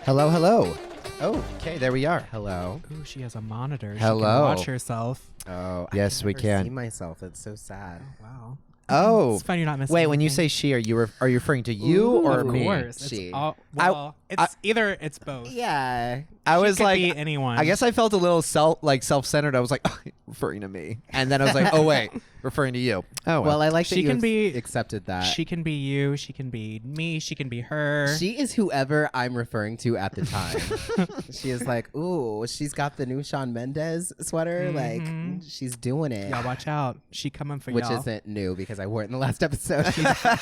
Hello, hello. Oh, okay, there we are. Hello. Ooh, she has a monitor. Hello. She can watch herself. Oh, Yes, we I can. Never see can. myself. It's so sad. Wow. Oh. It's fun you're not missing Wait, when you anything. say she, are you referring to you Ooh, or Of me? course. She. It's either it's both. Yeah. I She was could like, be anyone. I guess I felt a little self-centered. I was like, oh, referring to me, and then I was like, oh wait, referring to you. Oh Well, I like that She you can be- accepted that. she can be you. She can be me. She can be her. She is whoever I'm referring to at the time. She is like, ooh, she's got the new Shawn Mendes sweater. Mhm. Like, she's doing it. Y'all watch out. She coming for Which y'all. isn't new because I wore it in the last episode.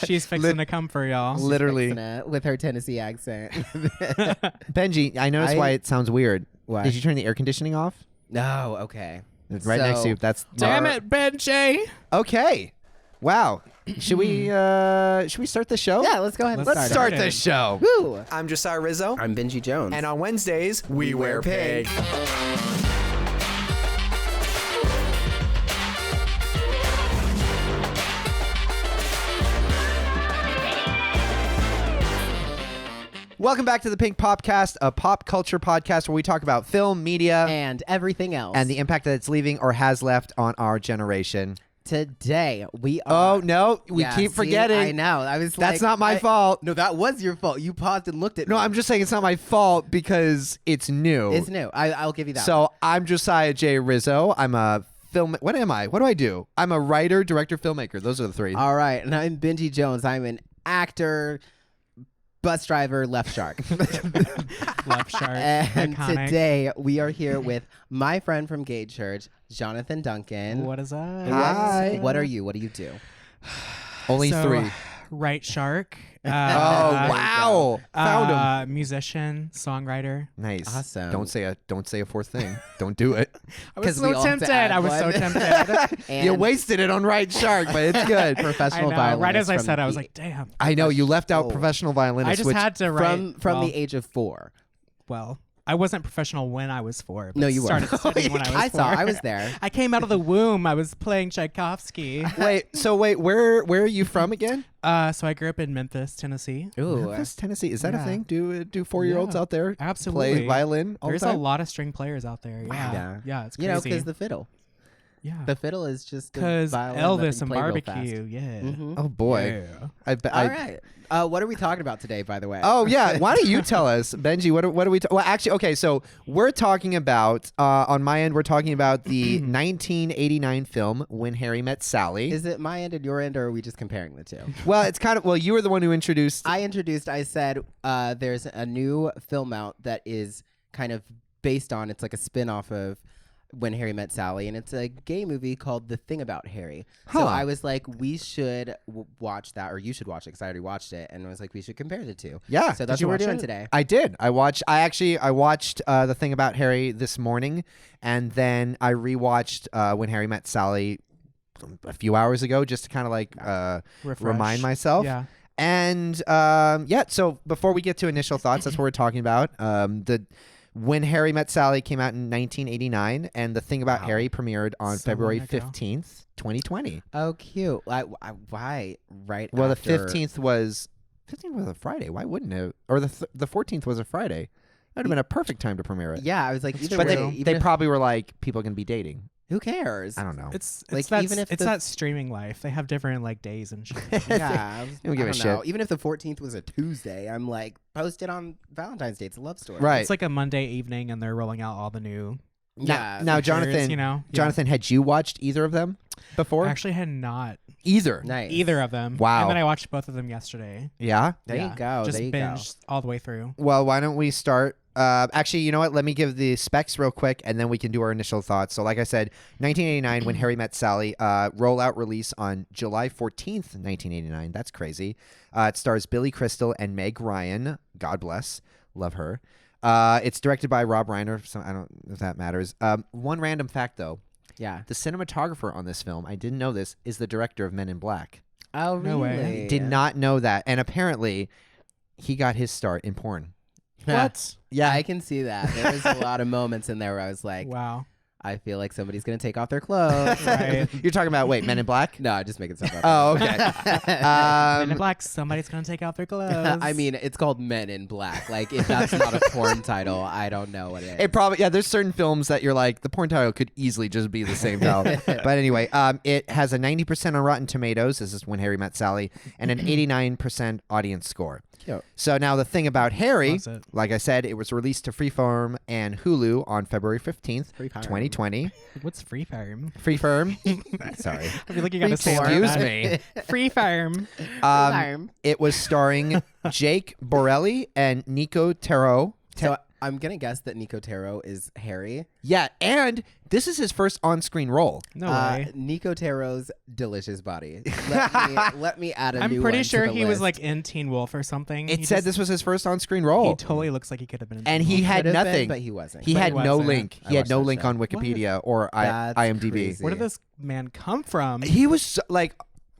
She's fixing to come for y'all. literally. Fixing it with her Tennessee accent. Benji, I noticed why it sounds weird. What? Did you turn the air conditioning off? No, okay. It's right next to you. That's Damn it, Benji. Okay. Wow. Should we start the show? Yeah, let's go ahead and Let's start it. the show. Woo! I'm Josiah Rizzo. I'm Benji Jones. And on Wednesdays, we wear pig. Welcome back to the Pink Popcast, a pop culture podcast where we talk about film, media, and everything else. and the impact that it's leaving or has left on our generation. Today we are. Oh, no. We Yeah, keep see, forgetting. I know. I was That's like, not my fault. No, that was your fault. You paused and looked at No, me. I'm just saying it's not my fault because it's new. It's new. I'll give you that. So I'm Josiah J. Rizzo. I'm a film. What am I? What do I do? I'm a writer, director, filmmaker. Those are the three. All right, and I'm Benji Jones. I'm an actor, bus driver, left shark. Left shark. And Iconic. today we are here with my friend from Gay Church, Jonathan Duncan. What is that? Hi. What are you? What do you do? Only So, three. Right shark. Oh, wow. Found him. Musician, songwriter. Nice. Awesome. Don't say a fourth thing. Don't do it. I was 'Cause we so all have to tempted. add I was so one. tempted. And You wasted it on Right Shark, but it's good. I professional know. violinist. Right as I from said, I was the- like, damn. I know you left out Oh. professional violinist. I just which, had to write. from well, the age of 4. well, I wasn't professional when I was 4. But No, you started weren't. studying when I was 4. I saw. I was there. I came out of the womb. I was playing Tchaikovsky. wait. Where are you from again? So I grew up in Memphis, Tennessee. Ooh. Memphis, Tennessee. Is that a Yeah. thing? Do 4-year-olds Yeah, out there absolutely. play violin all There's the a time? lot of string players out there. Yeah, Yeah. it's You crazy. know, because the fiddle. yeah, The fiddle is just a because violin that Elvis can and play real fast. barbecue. Yeah. Mhm. Oh boy. Yeah. I bet. All right. What are we talking about today, by the way? Oh yeah, why don't you tell us, Benji? What are we? Well, actually, okay. So we're talking about on my end. We're talking about the 1989 film When Harry Met Sally. Is it my end and your end, or are we just comparing the two? Well, it's kind of. Well, you were the one who introduced. I said there's a new film out that is kind of based on, it's like a spin-off of When Harry Met Sally, and it's a gay movie called The Thing About Harry. So Huh. I was like, we should watch that, or you should watch it, because I already watched it, and I was like, we should compare the two. Yeah. So Did that's you what we're watch doing it? today. I did. I watched The Thing About Harry this morning, and then I rewatched When Harry Met Sally a few hours ago, just to kind of like Refresh. remind myself. Yeah. And so before we get to initial thoughts, that's what we're talking about. When Harry Met Sally came out in 1989, and The Thing About Wow. Harry premiered on So February long ago. 15th, 2020. Oh, cute. Why right Well, after? the 15th was a Friday. Why wouldn't it? Or the 14th was a Friday. That would have been a perfect time to premiere it. Yeah, I was like, either But way, they even if- probably were like, people are going to be dating. who cares? I don't know. It's Like, that, even if it's the- that streaming life. They have different like days and shit. Yeah, don't give a know. shit. Even if the 14th was a Tuesday, I'm like, post it on Valentine's Day. It's a love story. Right. It's like a Monday evening, and they're rolling out all the new. Yeah. Now, features, Jonathan, you know, Yeah. Jonathan, had you watched either of them before? I actually had not Either. Nice. either of them. Wow. And then I watched both of them yesterday. Yeah. There Yeah. you go. Just there you go. binged all the way through. Well, why don't we start? Actually, you know what? Let me give the specs real quick, and then we can do our initial thoughts. So, like I said, 1989, When Harry Met Sally, rollout release on July 14th, 1989. That's crazy. It stars Billy Crystal and Meg Ryan. God bless. Love her. It's directed by Rob Reiner, so I don't know if that matters. One random fact, though. Yeah. The cinematographer on this film, I didn't know this, is the director of Men in Black. Oh, really? No way. Did not know that. And apparently, he got his start in porn. What? Yeah. I can see that. There was a lot of moments in there where I was like, Wow. I feel like somebody's gonna take off their clothes. Right. You're talking about Men in Black? No, I'm just making stuff up. Oh, okay. Men in Black, somebody's gonna take off their clothes. I mean, it's called Men in Black. Like, if that's not a porn title, I don't know what it is. It probably there's certain films that you're like the porn title could easily just be the same title. But anyway, it has a 90% on Rotten Tomatoes. This is When Harry Met Sally, and an 89% audience score. Cute. So now the thing about Harry, Loves it. like I said, it was released to Freeform and Hulu on February 15th, Freeform. 2020. What's Free Farm? Freeform. Sorry. I feel like you gotta say it like Excuse that. me. Free Farm. It was starring Jake Borelli and Nico Taro. So I'm gonna guess that Nico Taro is Harry. Yeah, and this is his first on-screen role. No way. Nico Taro's delicious body. Let me add a new I'm one pretty to sure the he was list. like in Teen Wolf or something. It He said just- this was his first on-screen He role. totally looks like he could have been in And Teen he Wolf. had Could have been, nothing. but he wasn't. He But had he no wasn't. link. I He had watched no that link show. on Wikipedia or That's IMDb. crazy. Where did this man come from? He was like,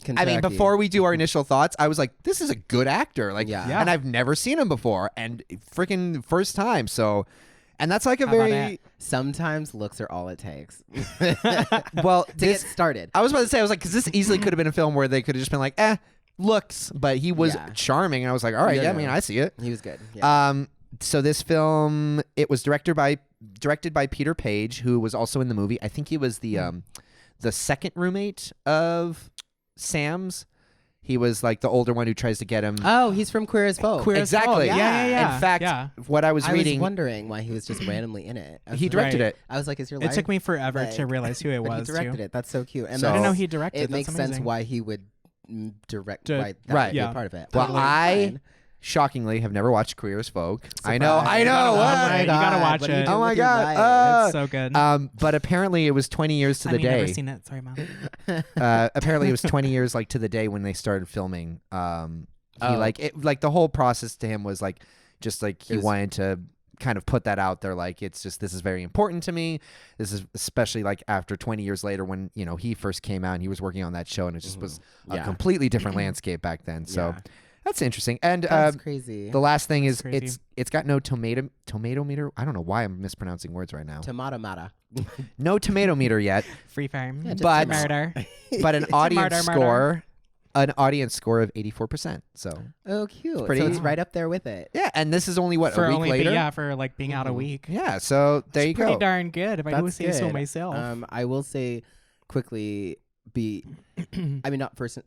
I mean, Kentucky. before we do our initial thoughts, I was like, this is a good actor. Like, Yeah. Yeah. and I've never seen him before, and freaking first time. So, and that's like a How about very Sometimes looks are all it takes well. to This get started. I was about to say, I was like, because this easily could have been a film where they could have just been like, looks, but he was Yeah. charming, and I was like, all right, Yeah, yeah, I yeah. mean, I see it. He was good. Yeah. So this film, it was directed by Peter Page, who was also in the movie. I think he was the second roommate of Sam's. He was like the older one who tries to get him. Oh, he's from Queer as Folk. Queer as Folk. Exactly. Yeah. In fact, Yeah. what I was I reading, was wondering why he was just randomly in it. I was he like- directed Right. it. I was like, "Is your It life?" took me forever to like- realize who it but was. he directed too. it. That's so cute. And So- I didn't know that's- he directed. It That's makes sense amazing. why he would direct. To- Why that right. would be Yeah. a part of it. Well, Totally I fine. shockingly have never watched Queer as Folk. I know. Surprise. You gotta watch what? it. You gotta watch what are you it. doing Oh my with your God. life? It's so good. But apparently it was 20 years to the day. Never seen it. Sorry, mom. Apparently it was 20 years like to the day when they started filming. He Oh. like the whole process to him was like just like he It was- wanted to kind of put that out there, like it's just this is very important to me. This is especially like after 20 years later when he first came out and he was working on that show, and it just was a Yeah. completely different landscape back then. So Yeah. that's interesting. And That's crazy. the last thing is Crazy. it's got no tomato meter. I don't know why I'm mispronouncing words right now. Tomato mata. No tomato meter yet, Free Farm. Yeah, just but murder. but an audience murder. score. An audience score of 84%. So Oh, cute. pretty- So it's right up there with it. yeah, and this is only what For a week only later. for like being out a week. Yeah, so there It's you pretty go. darn good if I do That's say so good. myself. I will say quickly. I mean, not first.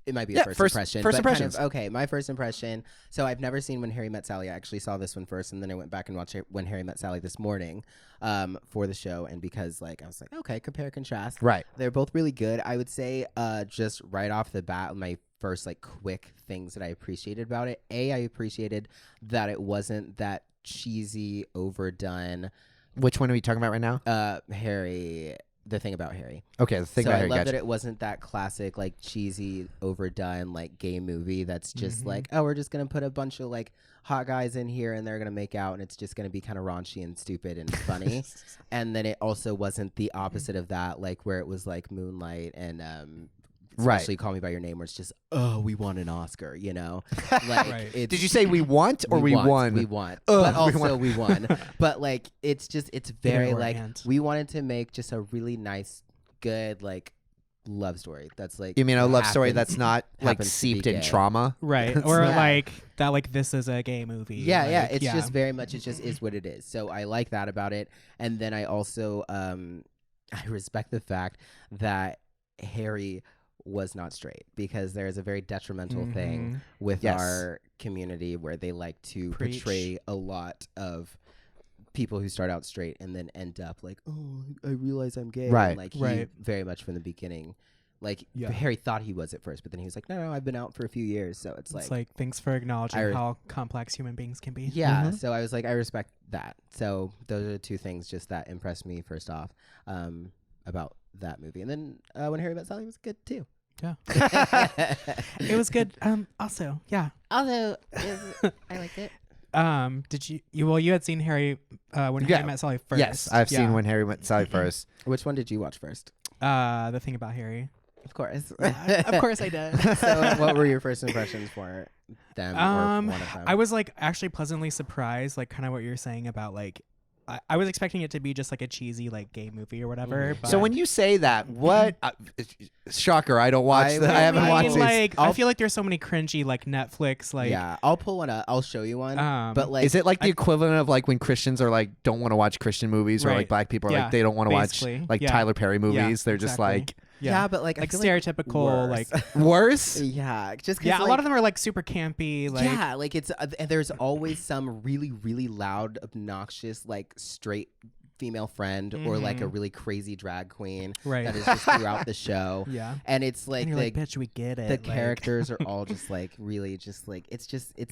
It might be Yeah, a first first- impression. first but kind of- impressions. okay, my first impression. So I've never seen When Harry Met Sally. I actually saw this one first, and then I went back and watched When Harry Met Sally this morning for the show. And because I was like, okay, compare, contrast. Right. They're both really good. I would say just right off the bat, my first quick things that I appreciated about it. I appreciated that it wasn't that cheesy, overdone Which one are we talking about right now? Harry. The Thing About Harry. Okay, the thing So about I Harry. love Gotcha. that it wasn't that classic, cheesy, overdone, gay movie that's just oh, we're just gonna put a bunch of hot guys in here and they're gonna make out and it's just gonna be kind of raunchy and stupid and funny. And then it also wasn't the opposite of that, where it was Moonlight and Right. especially Call Me by Your Name, where it's just we won an Oscar, Right. it's, Did you say we want or we won? We want, Ugh, but we also we won. But it's very orient. we wanted to make just a really nice, good love story. That's You mean a love story happens- that's not happens to be seeped in gay. trauma? Right. It's Or not- that this is a gay movie. Yeah, Like, it's just very much it just is what it is. So I like that about it. And then I also I respect the fact that Harry was not straight, because there is a very detrimental thing Mhm. with Yes. our community where they like to Preach. portray a lot of people who start out straight and then end up oh, I realize I'm gay. Right. And, he Right. very much from the beginning. Yeah. Harry thought he was at first, but then he was no, I've been out for a few years. So it's It's thanks for acknowledging I- how complex human beings can be. yeah. Mhm. So I was I respect that. So those are the two things just that impressed me first off about that movie. And then When Harry Met Sally was good too. Yeah. It was good. Also, yeah. Although I liked it. Did you had seen Harry when Yeah. Harry Met Sally first? Yes, I've seen Yeah. When Harry Met Sally first. Which one did you watch first? The Thing About Harry. Of course. Of course I did. So what were your first impressions for them or one of them? I was actually pleasantly surprised, kind of what you're saying about I was expecting it to be just like a cheesy like gay movie or whatever. But So when you say that, what shocker? I don't watch that. I haven't I watched mean, these. like I feel like there's so many cringy like Netflix like yeah, I'll pull one up. I'll show you one. But like, Is it like the equivalent of like when Christians are like don't want to watch Christian movies, or Right. like black people are Yeah, like they don't want to watch basically. like Yeah. Tyler Perry movies? Yeah, They're just exactly. like yeah, but like I like feel stereotypical worse. like worse. yeah, just 'cause, yeah, a like, lot of them are like super campy like yeah, like it's and there's always some really really loud, obnoxious, like straight female friend or like a really crazy drag queen Right. that is just throughout the show. Yeah. And it's like and you're the like, bitch, we get it. the like- characters are all just like really just like it's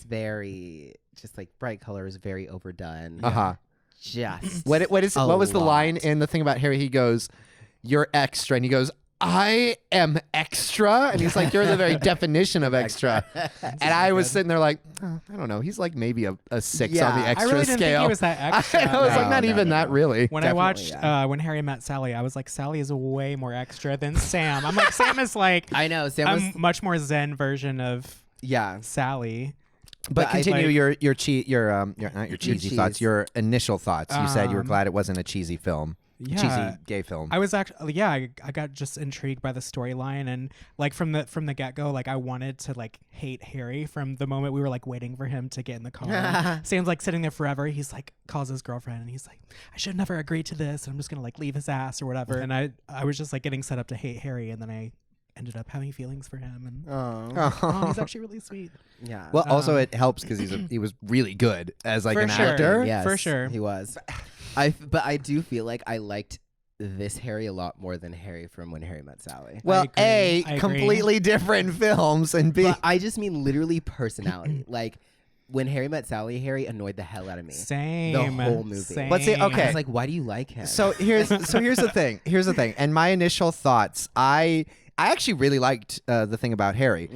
very just like bright colors, very overdone. Just What was the line lot. in the thing about Harry? He goes, "You're extra," and he goes, "I am extra," and he's like, "You're the very definition of extra." And I was sitting there like, oh, I don't know. He's like maybe a 6 on the Yeah. I extra I really didn't scale. think he was that extra. I was like, No, not no, even no, that no. really. When I Definitely, watched yeah. When Harry Met Sally, I was like, Sally is way more extra than Sam. I'm like, Sam is like I know Sam a was much more zen version of yeah. Sally. But I continue like- your not your cheesy thoughts, cheese. your initial thoughts. You said you were Um, glad it wasn't a cheesy film, Yeah. cheesy gay film. I was actually I got just intrigued by the storyline and like from the get go like I wanted to like hate Harry from the moment we were like waiting for him to get in the car. Sam's like sitting there forever. He's like calls his girlfriend and he's like, I should never agree to this. I'm just gonna like leave his ass or whatever. And I was just like getting set up to hate Harry and then I ended up having feelings for him and Oh. he's actually really sweet. Yeah. Well, also it helps because he was really good as like For an sure. actor. Yes, For sure. he was. But I do feel like I liked this Harry a lot more than Harry from When Harry Met Sally. Well, agree. A, I agree. completely different films, and B, But I just mean literally personality. Like when Harry Met Sally, Harry annoyed the hell out of me. Same. The whole movie. Same. But see, okay. I was like, why do you like him? so here's the thing. Here's the thing. And my initial thoughts, I actually really liked the thing about Harry.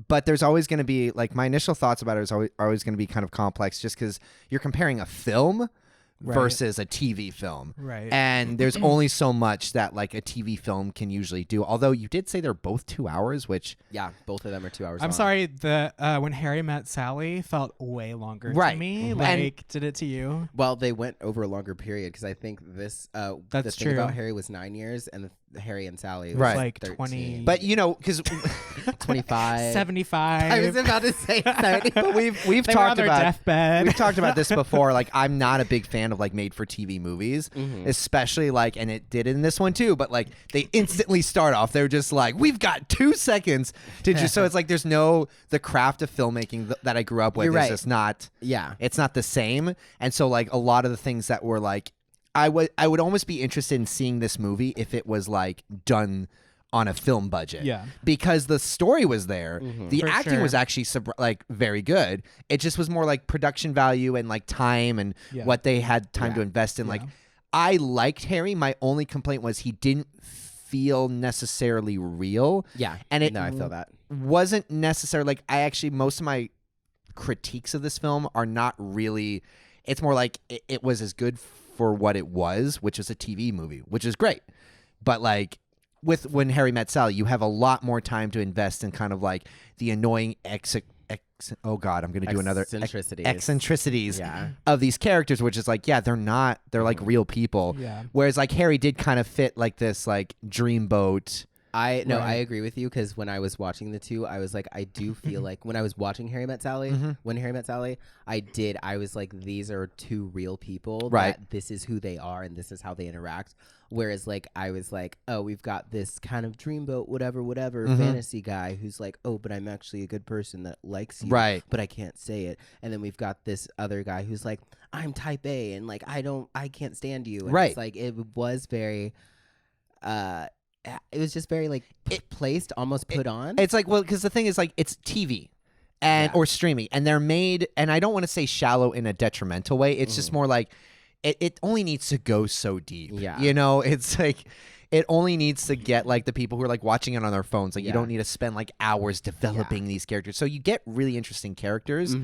But there's always going to be like my initial thoughts about it is always going to be kind of complex, just because you're comparing a film versus a TV film. Right. And there's only so much that like a TV film can usually do. Although you did say they're both 2 hours, which yeah, both of them are 2 hours I'm long. sorry. The When Harry Met Sally felt way longer Right. to me. Mhm. Like, did it to you? Well, they went over a longer period because I think this the That's thing about true. Harry was 9 years and the Harry and Sally was Right. Like 13. 20. but you know, because 25. 75. I was about to say 70. but we've they were on talked their about deathbed. we've talked about this before. Like, I'm not a big fan of like made for TV movies, especially like, and it did it in this one too. But like, they instantly start off. They're just like, we've got 2 seconds to just. So it's like there's no the craft of filmmaking that I grew up with. You're is right. just not. Yeah. It's not the same. And so like a lot of the things that were like, I would almost be interested in seeing this movie if it was like done on a film budget. Yeah. Because the story was there. The For acting sure. was actually like very good. It just was more like production value and like time and Yeah. what they had time Yeah. to invest in. Yeah. Like, I liked Harry. My only complaint was he didn't feel necessarily real. Yeah. And it no, I feel that. wasn't necessarily like most of my critiques of this film are not really. It's more like it was as good for what it was, which was a TV movie, which is great. But like with When Harry Met Sally, you have a lot more time to invest in kind of like the annoying oh god, I'm gonna do another eccentricities Yeah. of these characters, which is like, yeah, they're like real people. Yeah. Whereas like Harry did kind of fit like this like dreamboat. I Right. agree with you because when I was watching the two, I was like, I do feel like when I was watching Harry Met Sally, When Harry Met Sally, I was like, these are 2 real people. Right. That this is who they are and this is how they interact. Whereas like I was like, oh, we've got this kind of dreamboat, whatever fantasy guy who's like, oh, but I'm actually a good person that likes you, Right. but I can't say it. And then we've got this other guy who's like, I'm type A and like I can't stand you. And Right. It's like it was very. It was just very like placed, almost put on. It's like, well, because the thing is like it's TV and Yeah. or streaming, and they're made, and I don't want to say shallow in a detrimental way. It's just more like it only needs to go so deep. Yeah. You know, it's like it only needs to get like the people who are like watching it on their phones. Like you Yeah. don't need to spend like hours developing these characters. So you get really interesting characters,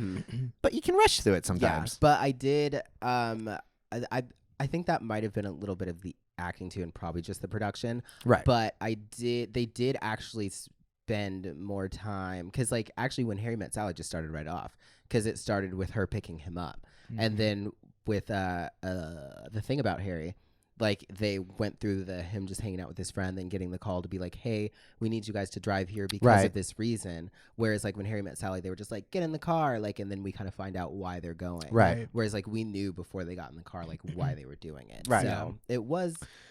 but you can rush through it sometimes. Yeah, but I did. I think that might have been a little bit of the acting too, and probably just the production. Right. But they did actually spend more time because, like, actually, when Harry Met Sally just started right off because it started with her picking him up, and then with the thing about Harry. Like they went through him just hanging out with his friend, then getting the call to be like, "Hey, we need you guys to drive here because of this reason." Whereas like when Harry met Sally, they were just like, "Get in the car," like, and then we kind of find out why they're going. Right. Whereas like we knew before they got in the car like why they were doing it. Right. So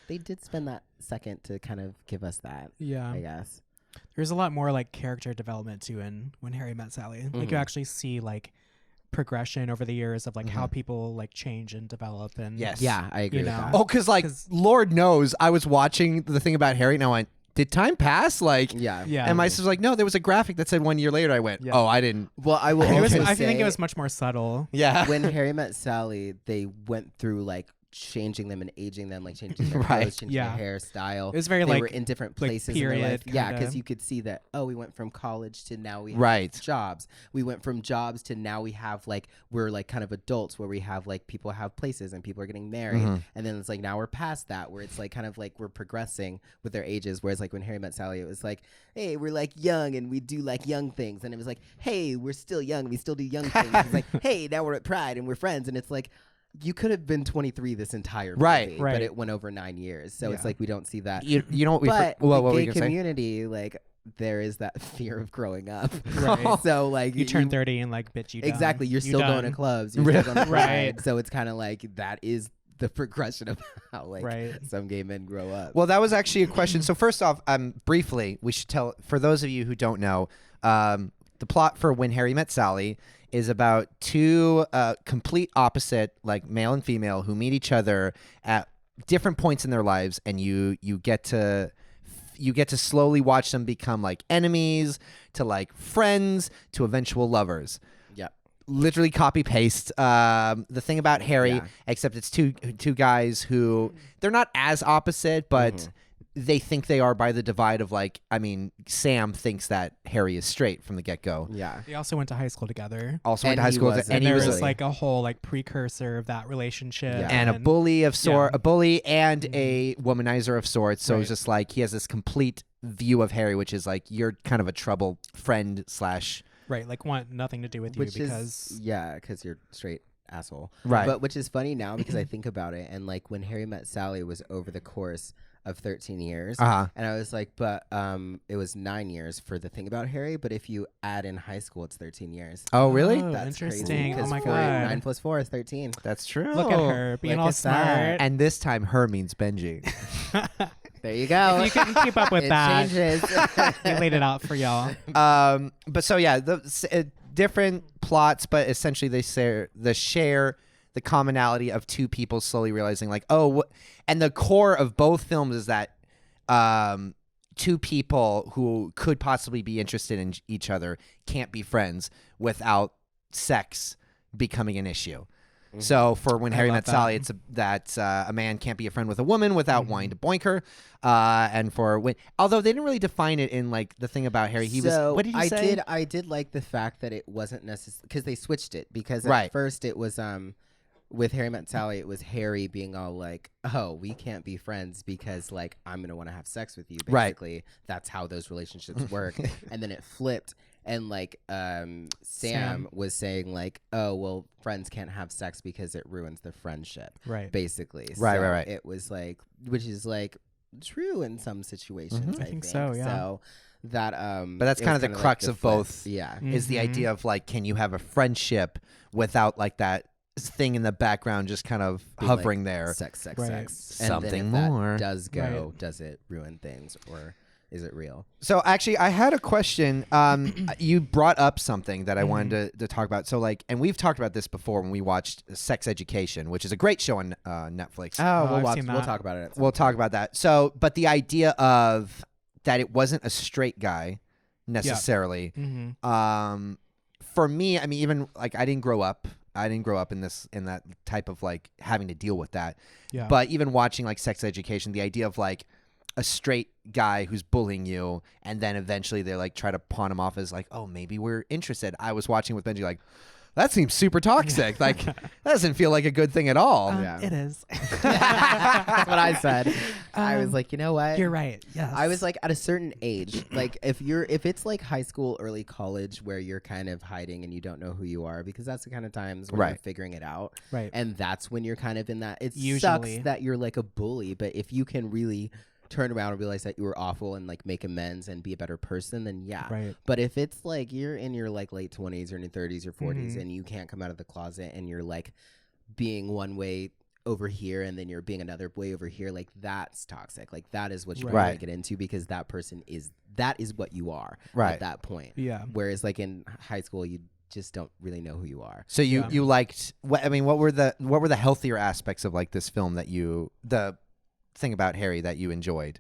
they did spend that second to kind of give us that. Yeah. I guess. There's a lot more like character development too in When Harry Met Sally. Like you actually see like progression over the years of like how people like change and develop and Yes. Yeah, I agree You with know. that. Oh, because like Lord knows, I was watching the thing about Harry, and I went, "Did time pass?" Like, Yeah. Yeah. and my sister was like, "No, there was a graphic that said 1 year later." I went, Yeah. "Oh, I didn't." Well, I will It was, also I say think it was much more subtle. Yeah. when Harry met Sally, they went through like changing them and aging them, like changing their Right. clothes, changing Yeah. their hairstyle. It was very they like were in different like places in their life. period Yeah, kinda. because you could see that. Oh, we went from college to now we have Right. jobs. We went from jobs to now we have like we're like kind of adults where we have like people have places and people are getting married, and then it's like now we're past that where it's like kind of like we're progressing with their ages. Whereas like when Harry met Sally, it was like, hey, we're like young and we do like young things, and it was like, hey, we're still young, we still do young things. It's like, hey, now we're at Pride and we're friends, and it's like. You could have been 23 this entire movie, Right. Right. but it went over 9 years. So it's Yeah. like we don't see that. You know what we? But What were the you gay gonna say? community, like there is that fear of growing up. Right. So like You turn 30 and like bitch you done. exactly. You're You still going to done. clubs. You're still going to Right. Pride. So it's kind of like that is the progression of how like Right. some gay men grow up. Well, that was actually a question. So first off, briefly, we should tell for those of you who don't know, the plot for When Harry Met Sally is about two complete opposite, like male and female, who meet each other at different points in their lives, and you get to slowly watch them become like enemies to like friends to eventual lovers. Yep. Literally copy paste the thing about Harry, Yeah. except it's two guys who they're not as opposite, but they think they are by the divide of like, I mean, Sam thinks that Harry is straight from the get go. Yeah. They also went to high school together. Also And went to high he school, wasn't. and And he there was was like a whole like precursor of that relationship. Yeah. and a bully of sort, Yeah. a bully and a womanizer of sorts. So Right. it's just like he has this complete view of Harry, which is like you're kind of a trouble friend slash. Right, like want nothing to do with you Which because is because you're straight asshole. Right. But which is funny now because I think about it, and like when Harry met Sally was over the course of 13 years. Uh-huh. And I was like, but it was 9 years for the thing about Harry, but if you add in high school, it's 13 years. Oh, really? Oh, That's crazy, interesting. Oh 'cause my 4 god. 9 plus 4 is 13. That's true. Look at her being Look all at that. smart. And this time, her means Benji. There you go. You couldn't keep up with It that. changes. We laid it out for y'all. But so yeah, different plots, but essentially they share the commonality of two people slowly realizing like, and the core of both films is that two people who could possibly be interested in each other can't be friends without sex becoming an issue. So for When I Harry love Met that. Sally, it's a man can't be a friend with a woman without wanting to boink her. And for although they didn't really define it in like the thing about Harry, he was. What did he say? I did like the fact that it wasn't necessary because they switched it because at Right. first it was with Harry Met Sally, it was Harry being all like, "Oh, we can't be friends because like I'm gonna want to have sex with you." Right. Basically, that's how those relationships work. And then it flipped, and like Sam was saying like, "Oh, well, friends can't have sex because it ruins the friendship." Right. Basically, Right. It was like, which is like true in some situations. I think so, yeah. So that But that's it kind was of the kinda crux like of flip. both. Yeah. Is the idea of like, can you have a friendship without like that thing in the background just kind of Being like, hovering there? Sex. Right. And Something then if that more. does go, Right. does it ruin things or is it real? So actually, I had a question. You brought up something that I wanted to talk about. So like, and we've talked about this before when we watched Sex Education, which is a great show on Netflix. I've seen We'll that. talk about it. At some We'll talk point. about that. So, but the idea of that it wasn't a straight guy necessarily. For me, I mean, even like I didn't grow up in that type of like having to deal with that. Yeah. But even watching like Sex Education, the idea of like a straight guy who's bullying you, and then eventually they like try to pawn him off as like, oh, maybe we're interested. I was watching with Benji like, that seems super toxic. Like, that doesn't feel like a good thing at all. Yeah. It is. That's what I said. I was like, you know what? You're right. Yes. I was like, at a certain age, like if it's like high school, early college, where you're kind of hiding and you don't know who you are, because that's the kind of times when you're figuring it out. Right. And that's when you're kind of in that. It Usually. sucks that you're like a bully, but if you can really turn around and realize that you were awful and like make amends and be a better person, then yeah. Right. But if it's like you're in your like late 20s or in your 30s or 40s Mhm. and you can't come out of the closet and you're like being one way over here and then you're being another way over here, like that's toxic. Like that is what you Right. really get into, because that person is what you are Right. at that point. Yeah. Whereas like in high school, you just don't really know who you are. So you Yeah. you liked what? I mean, what were the healthier aspects of like this film that the thing about Harry that you enjoyed?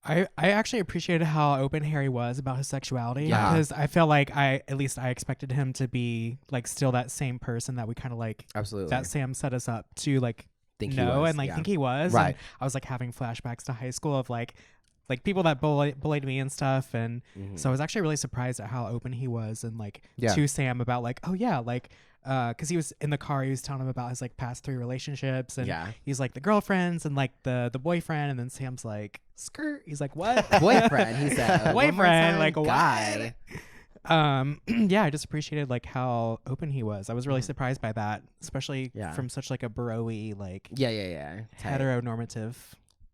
I actually appreciated how open Harry was about his sexuality, Yeah. because I felt like I expected him to be like still that same person that we kind of like Absolutely. that Sam set us up to like Think he know was, and like yeah. think he was. Right. And I was like having flashbacks to high school of like people that bullied me and stuff, and Mhm. so I was actually really surprised at how open he was and like Yeah. to Sam about like, oh yeah, like because he was in the car, he was telling him about his like past 3 relationships, and Yeah. he's like the girlfriends and like the boyfriend, and then Sam's like skirt. He's like, what? Boyfriend, he said. One more Boyfriend, time, like, what? guy. Yeah, I just appreciated like how open he was. I was really surprised by that, especially Yeah. from such like a bro-y, like Yeah. Type. heteronormative,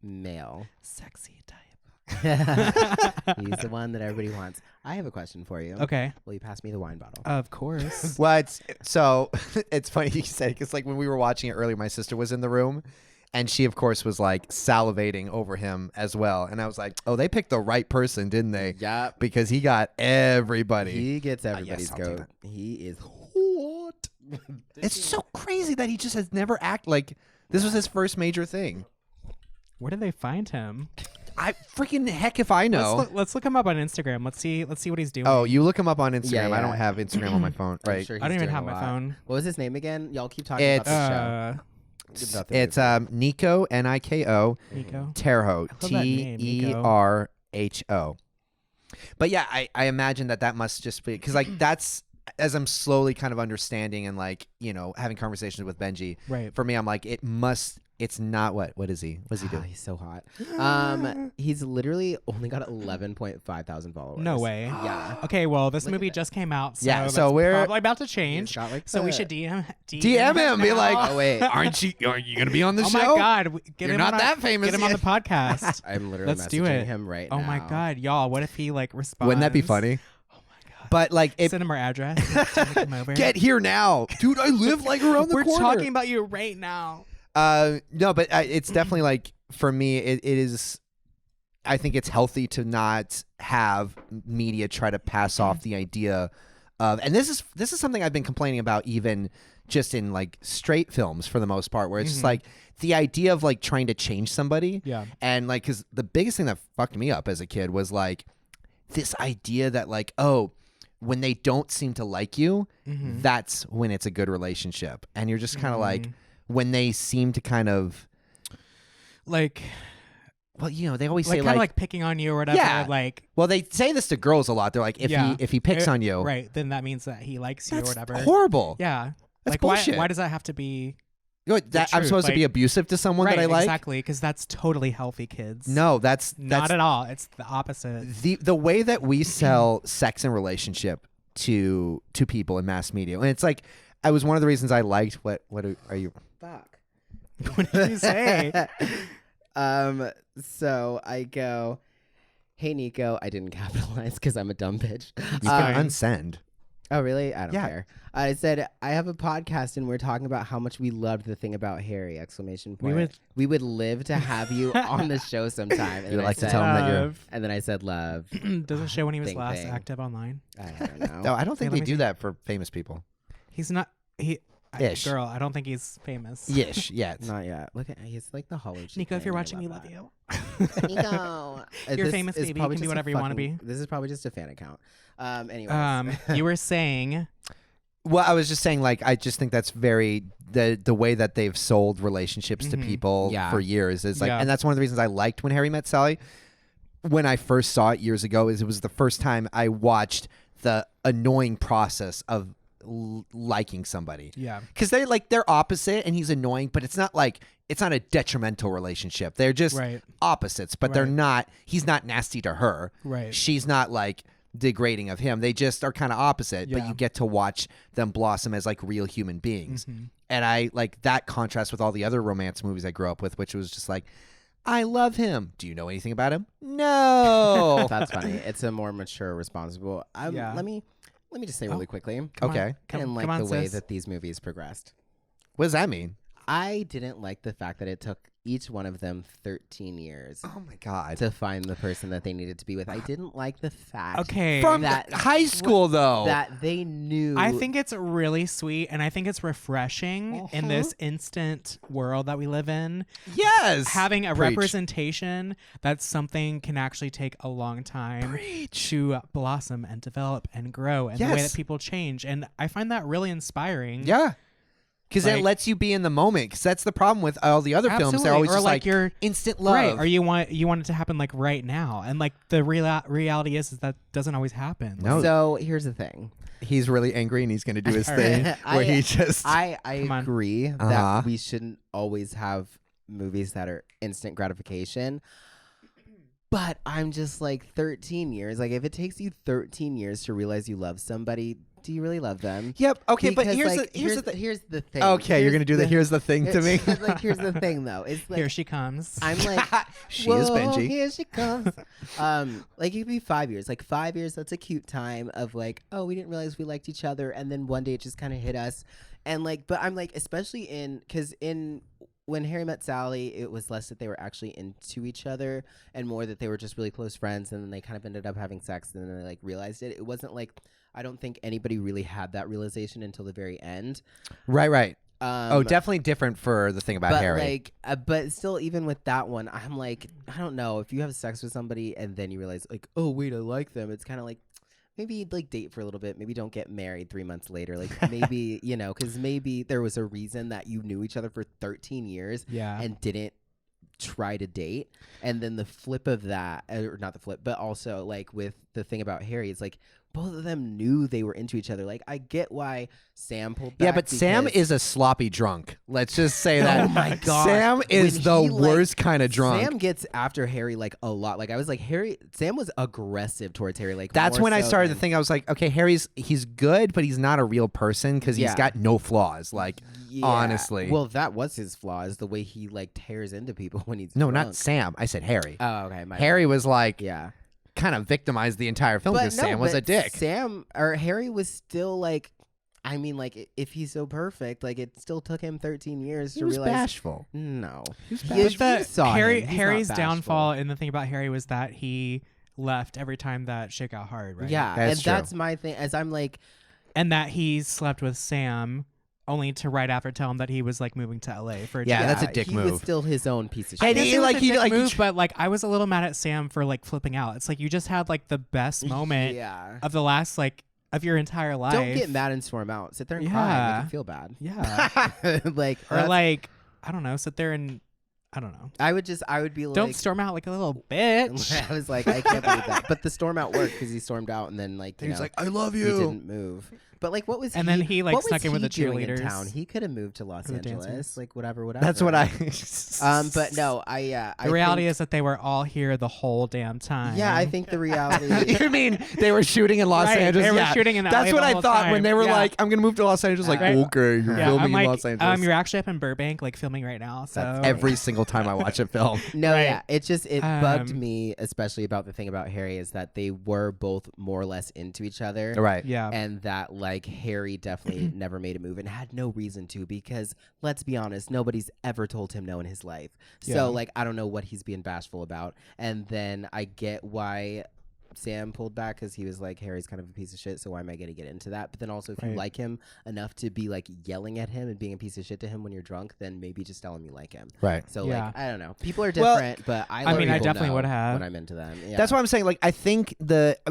Male. sexy type. He's the one that everybody wants. I have a question for you. Okay, Will you pass me the wine bottle? of course. What? So it's funny you said it, because like when we were watching it earlier, my sister was in the room, and she of course was like salivating over him as well, and I was like, oh, they picked the right person, didn't they? Yep. Because he got everybody. He gets yes, everybody's I'll take goat. that. He is hot. It's so crazy that he just has never acted like this was his first major thing. Where did they find him? I freaking heck if I know. Let's look him up on Instagram. Let's see what he's doing. Oh, you look him up on Instagram. Yeah, I yeah. don't have Instagram on my phone. I'm Right. sure I don't he's even doing have a my lot. phone. What was his name again? Y'all keep talking It's- about the show. It's Nico Niko Nico. Terho love that name, Nico. Terho. But yeah, I imagine that must just be because like that's as I'm slowly kind of understanding and like having conversations with Benji. Right. For me, I'm like it's not what is he? What does he do? He's so hot. He's literally only got 11.5 thousand followers. No way. Yeah. Okay, well, this Look at movie that. just came out, so Yeah, that's so we're- probably about to He's change. got, like, So we the- should DM him, be now. like, Oh wait. Are you gonna be on the oh show? my God, get You're him not on that famous Get him on the yet. podcast. I'm literally Let's do messaging it. him right Oh now. my God, y'all! What if he like responds? Wouldn't that be funny? Oh my God! But like, Send him our address. Take him over. get here now, dude. I live like around the We're corner. talking about you right now. No, but it's definitely like for me, it is. I think it's healthy to not have media try to pass off the idea of, and this is something I've been complaining about even just in like straight films for the most part, where it's just like the idea of like trying to change somebody. Yeah. And like, because the biggest thing that fucked me up as a kid was like this idea that like, oh, when they don't seem to like you, that's when it's a good relationship, and you're just kind of like, when they seem to kind of, Like well, they always say kind like, of like picking on you or whatever. Yeah. Like well, they say this to girls a lot. They're like, if he picks on you, right? Then that means that he likes you that's or whatever. horrible. Yeah. That's like bullshit. why does that have to be That I'm truth, supposed to be like- abusive to someone right? that I like. Exactly, because that's totally healthy, kids. No, that's not at all. It's the opposite. the way that we sell sex and relationship to people in mass media, and it's like, I was one of the reasons I liked what are you? Fuck. What did you say? So I go, hey Nico. I didn't capitalize because I'm a dumb bitch. You can unsend. Oh really? I don't Yeah. care. I said I have a podcast and we're talking about how much we loved the thing about Harry! Exclamation point. We would live to have you on the show sometime. And You then like I to said, tell him that you're. Love. And then I said love. Doesn't show when he was Thing, last thing. active online. I don't know. No, I don't think let they me do see. that for famous people. He's not. Ish. Girl, I don't think he's famous. Yish, yet. Not yet. Look at he's like the Hollow. Nico, if you're watching, we love you. You're This famous, is baby. You probably can be just a whatever you wanna fucking- be. This is probably just a fan account. Anyways. You were saying. Well, I was just saying, like, I just think that's very the way that they've sold relationships to people Yeah. for years is like, Yeah. and that's one of the reasons I liked When Harry Met Sally. When I first saw it years ago, is it was the first time I watched the annoying process of liking somebody. Yeah. Because they're opposite, and he's annoying, but it's not a detrimental relationship. They're just Right. opposites, but they're not. He's not nasty to her. Right. She's not like degrading of him. They just are kind of opposite, but Yeah. you get to watch them blossom as like real human beings. Mhm. And I like that contrast with all the other romance movies I grew up with, which was just like, I love him. Do you know anything about him? No. That's funny. It's a more mature, responsible. Yeah. Let me just say really quickly. Come on. Okay. I Come, didn't like come on, the way sis. that these movies progressed. What does that mean? I didn't like the fact that it took each one of them 13 years Oh my God. to find the person that they needed to be with. I didn't like the fact Okay. From that- high school, though. that they knew. I think it's really sweet, and I think it's refreshing in this instant world that we live in. yes. Having a Preach. representation that something can actually take a long time to blossom and develop and grow, and the way Yes. that people change. And I find that really inspiring. Yeah. Because it Like- lets you be in the moment. Because that's the problem with all the other films. They're Absolutely. always Or just like like you're instant love. right, or you want it to happen like right now, and like the reality is that doesn't always happen. No. So here's the thing. He's really angry and he's going to do his All thing right. where he just. I Come on. agree Uh-huh. that we shouldn't always have movies that are instant gratification. But I'm just like 13 years. Like if it takes you 13 years to realize you love somebody, do you really love them? Yep. Okay, but Because, here's like, the thing. here's the thing. Okay, you're going to do the here's the thing to me. Like here's the thing though. It's like Here she comes. I'm like She is "Whoa, Benji." Here she comes. Like it could be 5 years. Like 5 years, that's a cute time of like, oh, we didn't realize we liked each other, and then one day it just kind of hit us, and like, but I'm like, especially because when Harry met Sally, it was less that they were actually into each other and more that they were just really close friends, and then they kind of ended up having sex, and then they like realized it. It wasn't like I don't think anybody really had that realization until the very end. Right. Oh, Definitely different for the thing about but Harry. like, but still, even with that one, I'm like, I don't know. If you have sex with somebody and then you realize, like, oh wait, I like them. It's kind of like maybe like date for a little bit. Maybe don't get married 3 months later. Like maybe because maybe there was a reason that you knew each other for 13 years yeah. and didn't try to date. And then the flip of that, or not the flip, but also like with the thing about Harry, it's like both of them knew they were into each other. Like I get why Sam pulled back. yeah, but Sam because- is a sloppy drunk. Let's just say that. Oh my gosh. Sam is When the he, like, worst kind of drunk. Sam gets after Harry like a lot. Like I was like Sam was aggressive towards Harry. Like That's more when I so started to than- think. I was like, okay, he's good, but he's not a real person because he's Yeah. got no flaws. Like, Yeah. honestly. Well, that was his flaw, is the way he like tears into people when he's no, drunk. not Sam. I said Harry. Oh, okay. My Harry was like yeah. kind of victimized the entire film But because no, Sam was but a dick. Sam or Harry was still like, I mean, like if he's so perfect, like it still took him 13 years He to was realize. bashful. No, He was He bashful. is- But you saw him. He's not Harry's bashful. downfall, and the thing about Harry was that he left every time that shit got hard, right? Yeah, That's and true. that's my thing. As I'm like, And that he slept with Sam only to right after tell him that he was like moving to LA for a Yeah, job. that's a dick he move. was still his own piece of And shit. Yes, he, it was like, a he- dick like, he move, tr- but like I was a little mad at Sam for like flipping out. It's like you just had like the best moment Yeah. of the last like of your entire life. Don't get mad and storm out. Sit there and cry. Yeah. Make you feel bad. Yeah. Like, Or that's- like I don't know, sit there and I don't know. I would be like, Don't storm out like a little bitch. I was like, I can't believe that. But the storm out worked because he stormed out and then like, He's know, like, I love he you. didn't move. But like, what was And he? then he, like, what was snuck in with he the doing in cheerleaders. town? He could have moved to Los For the Angeles, dancers. like whatever. That's what I. But no, The reality is that they were all here the whole damn time. yeah, I think the reality. You mean they were shooting in Los Right, Angeles? they were Yeah. shooting in LA That's what the I whole thought when time. they were Yeah. like, "I'm gonna move to Los Angeles." Like, Right. okay, you're Yeah, filming I'm like, in Los Angeles. you're actually up in Burbank, like filming right now. So That's every single time I watch a film. No, Right. yeah, it bugged Um, me, especially about the thing about Harry is that they were both more or less into each other, Right. yeah. and that like Harry definitely never made a move and had no reason to, because let's be honest, nobody's ever told him no in his life. Yeah. So like I don't know what he's being bashful about. And then I get why Sam pulled back, because he was like, Harry's kind of a piece of shit, so why am I going to get into that? But then also, if you Right. like him enough to be like yelling at him and being a piece of shit to him when you're drunk, then maybe just tell him you like him. Right. So Yeah. like I don't know, people are Well, different, but I mean, I people definitely know would have. when I'm into them. Yeah. That's what I'm saying. Like, I think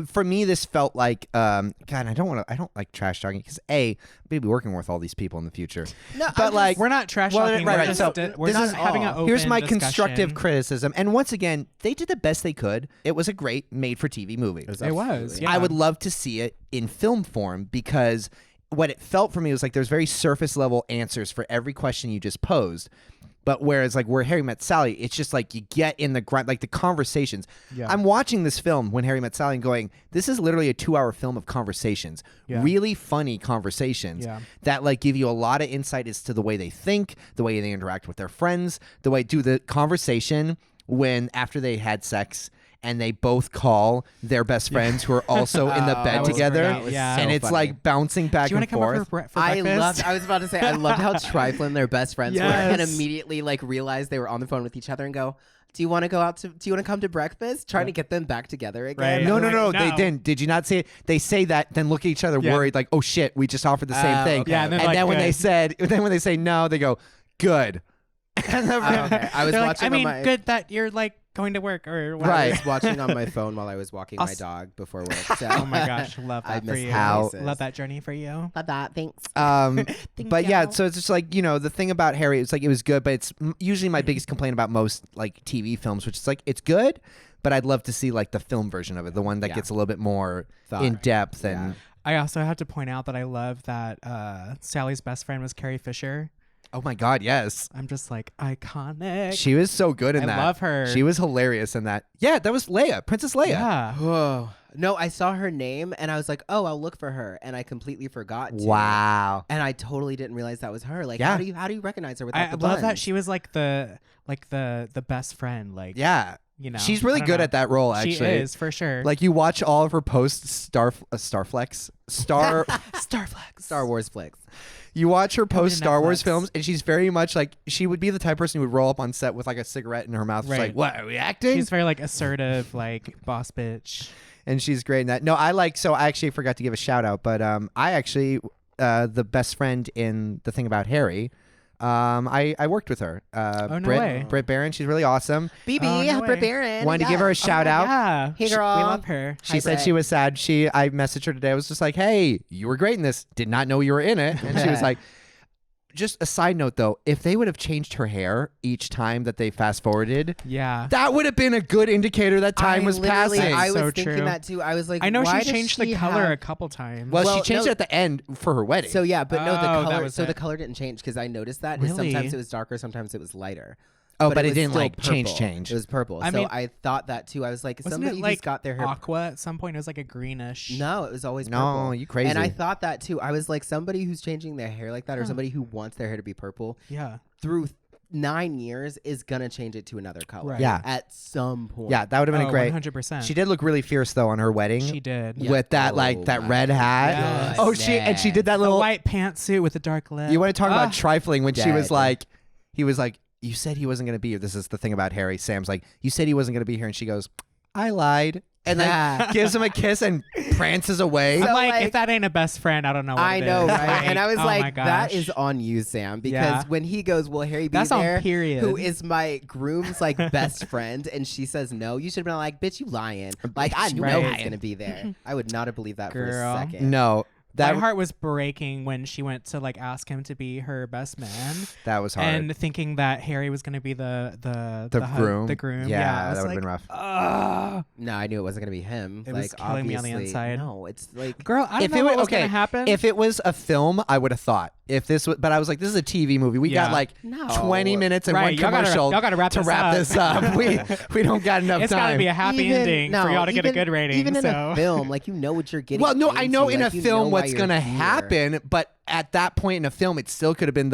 for me, this felt like, God, I don't like trash talking because I'm gonna be working with all these people in the future. No, But like, we're not trash Well, talking. right, we're right. just, So we're this not is having an all. open Here's my discussion. constructive criticism. And once again, they did the best they could. It was a great made-for-TV movie. It was, yeah. I would love to see it in film form because what it felt for me was like there's very surface level answers for every question you just posed. But whereas like where Harry Met Sally, it's just like you get in the grind, like the conversations. Yeah. I'm watching this film, When Harry Met Sally, and going, this is literally a 2-hour film of conversations. Yeah. Really funny conversations that like give you a lot of insight as to the way they think, the way they interact with their friends, the way the conversation when after they had sex and they both call their best friends who are also in the bed together, and it's funny. like bouncing back Do you and want to come forth. over for breakfast? I was about to say, I loved how trifling their best friends were, Yes. and immediately like realized they were on the phone with each other and go, "Do you want to go out to? Do you want to come to breakfast?" Trying to get them back together again. Right. No, Like, they no. didn't. Did you not see it? They say that, then look at each other worried, like, oh shit, we just offered the same thing. Okay. Yeah, and And then, like, then when good. they say no, they go, good. And the Okay. I was They're like, watching I mean, on my good that you're like going to work or whatever. Right. I was watching on my phone while I was walking I'll my s- dog before work. So. Oh my gosh, love I that for miss you. how- faces. Love that journey for you. Love that. Thanks. But yeah, so it's just like, you know, the thing about Harry, it's like it was good, but it's usually my biggest complaint about most like TV films, which is like it's good, but I'd love to see like the film version of it, the one that Yeah. gets a little bit more Thought. in depth and Yeah. I also have to point out that I love that Sally's best friend was Carrie Fisher. oh my god, yes. I'm just like iconic. She was so good in I that. love her. She was hilarious in that. Yeah, that was Leia, Princess Leia. Yeah. Whoa. No, I saw her name and I was like, oh, I'll look for her, and I completely forgot to. Wow. And I totally didn't realize that was her. Like, Yeah. how do you recognize her without I the love that buns? she was like the best friend. Like, Yeah. you know, She's really I don't good know. at that role, actually. She is for sure. Like, you watch all of her posts, Starflex. Star Wars flicks. You watch her Coming post to Star Wars Netflix. films, and she's very much like, she would be the type of person who would roll up on set with like a cigarette in her mouth. She's Right. like, what, are we acting? she's very like assertive, like boss bitch. And she's great in that. No, I actually forgot to give a shout out, but I actually, the best friend in the thing about Harry, I worked with her. Oh, no way. Britt Barron, she's really awesome. BB, Oh, no way. Britt Barron. Wanted to give her a shout out. Yeah. Hey, She- girl. We love her. She Hi, said Brett. she was sad. I messaged her today. I was just like, hey, you were great in this. Did not know you were in it. And she was like, just a side note though, if they would have changed her hair each time that they fast forwarded, Yeah. that would have been a good indicator that time was passing. I was So thinking true. that too. I was like, I know why she does changed she the color have- a couple times. well, Well, she changed no- it at the end for her wedding. So yeah, but no, the Oh, that color. was So the it. color didn't change because I noticed that. Really? Sometimes it was darker, sometimes it was lighter. but it was didn't still like change. purple. It was purple. I so mean- I thought that too. I was like, Wasn't somebody it like who's got their hair. aqua at some point? It was like a greenish. No, it was always No, purple. you crazy. And I thought that too. I was like, somebody who's changing their hair like that, or somebody who wants their hair to be purple Yeah. through 9 years is gonna change it to another color. Right. Yeah. At some point. Yeah, that would have been Oh, a great. 100%. She did look really fierce though on her wedding. She did. Yeah. With that Oh like that my red hat. Yes. Oh, she did that The little. white pantsuit with the dark lip. You want to talk Ah. about trifling when she was Dead. like, he was like, you said he wasn't going to be here. This is the thing about Harry. Sam's like, you said he wasn't going to be here. And she goes, I lied. And then Yeah. gives him a kiss and prances away. I'm So, like, like- if that ain't a best friend, I don't know what I it know, is. right? And I was oh my like, that gosh. is on you, Sam, because Yeah. when he goes, will Harry be That's on there? period. Who is my groom's like best friend? And she says no. You should have been like, bitch, you lying. Like, I know Right. he's gonna be there. I would not have believed that for Girl. a second. No, that My heart was breaking when she went to like ask him to be her best man, that was hard. and thinking that Harry was going to be the groom. The groom. Yeah, I was that would've like, been rough. "Ugh." No, I knew it wasn't gonna be him. It like, was killing me on the obviously- inside. No, it's like Girl, I don't If know it what wa- was okay, going to happen. If it was a film, I would have thought. If this was, but I was like, this is a TV movie. We got Yeah. like No. 20 minutes and Right, one y'all gotta- commercial y'all gotta wrap to this wrap up. this up. we don't got enough it's time. got to be a happy even, ending no, for y'all to get a even- good rating. Even in so. a film, like you know what you're getting. Well, no, I know into, in like, a you film know why what's you're gonna here. happen, but at that point in a film, it still could have been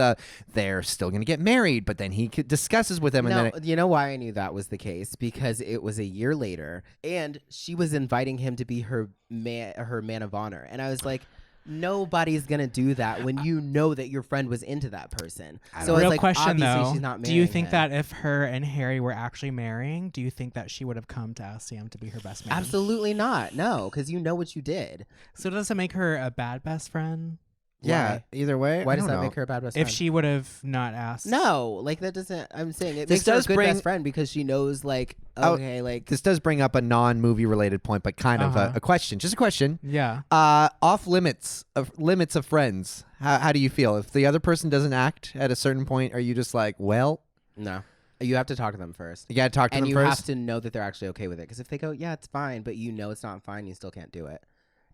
they're still gonna get married, but then he discusses with him, and No, then you know why I knew that was the case? Because it was a year later, and she was inviting him to be her man of honor, and I was like, nobody's gonna do that when you know that your friend was into that person. So Real it's like, question obviously though, she's not do you marrying think him. that if her and Harry were actually marrying, do you think that she would have come to ask Sam to be her best man? Absolutely not. No, because you know what you did. So does it make her a bad best friend? yeah. Why? Either way, Why I does don't that know. make her a bad best If friend? she would have not asked. No, like that doesn't. I'm saying it This makes her a does good bring- best friend because she knows, like, Oh, okay, like This does bring up a non-movie related point, but kind of Uh-huh. a question. Just a question. Yeah. Off limits of friends. How do you feel if the other person doesn't act at a certain point? Are you just like, well, no. You have to talk to them first. you got to talk to And them you first? have to know that they're actually okay with it. Because if they go, yeah, it's fine, but you know it's not fine, you still can't do it.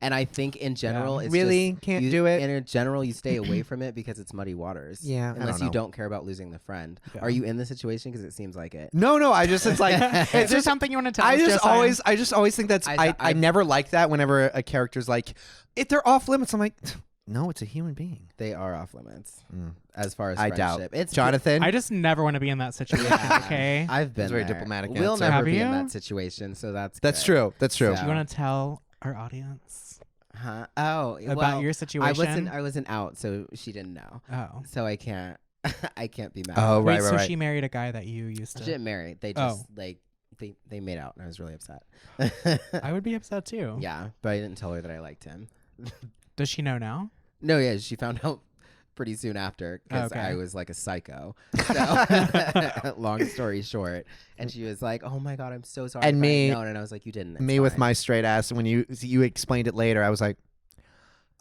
And I think in general, it's Really just, can't do it. In general, you stay away from it because it's muddy waters. Yeah, I unless don't you know. don't care about losing the friend. Yeah. Are you in the situation? Because it seems like it. No, I just it's like Is it's there just something you want to tell I us? just always think that's I I've- never like that whenever a character's like if they're off limits. I'm like, no, it's a human being. They are off limits Mm. as far as I friendship. doubt. It's Jonathan, I just never want to be in that situation. Yeah. Okay. I've been very there. diplomatic We'll answer. never Have be in you? that situation, so that's that's good. true. That's true. So- Do you want to tell our audience Huh? Oh, about well, your situation? I wasn't out, so she didn't know. Oh. So I can't. I can't be mad. Oh, Wait, right, so right. she married a guy that you used She to. didn't marry. They Oh. just like they made out, and I was really upset. I would be upset too. Yeah, but I didn't tell her that I liked him. Does she know now? No, yeah, she found out pretty soon after because Okay. I was like a psycho. So, long story short, and she was like, "Oh my god, I'm so sorry." And if I had me- known," and I was like, "You didn't." It's Me with fine." my straight ass. When you explained it later, I was like,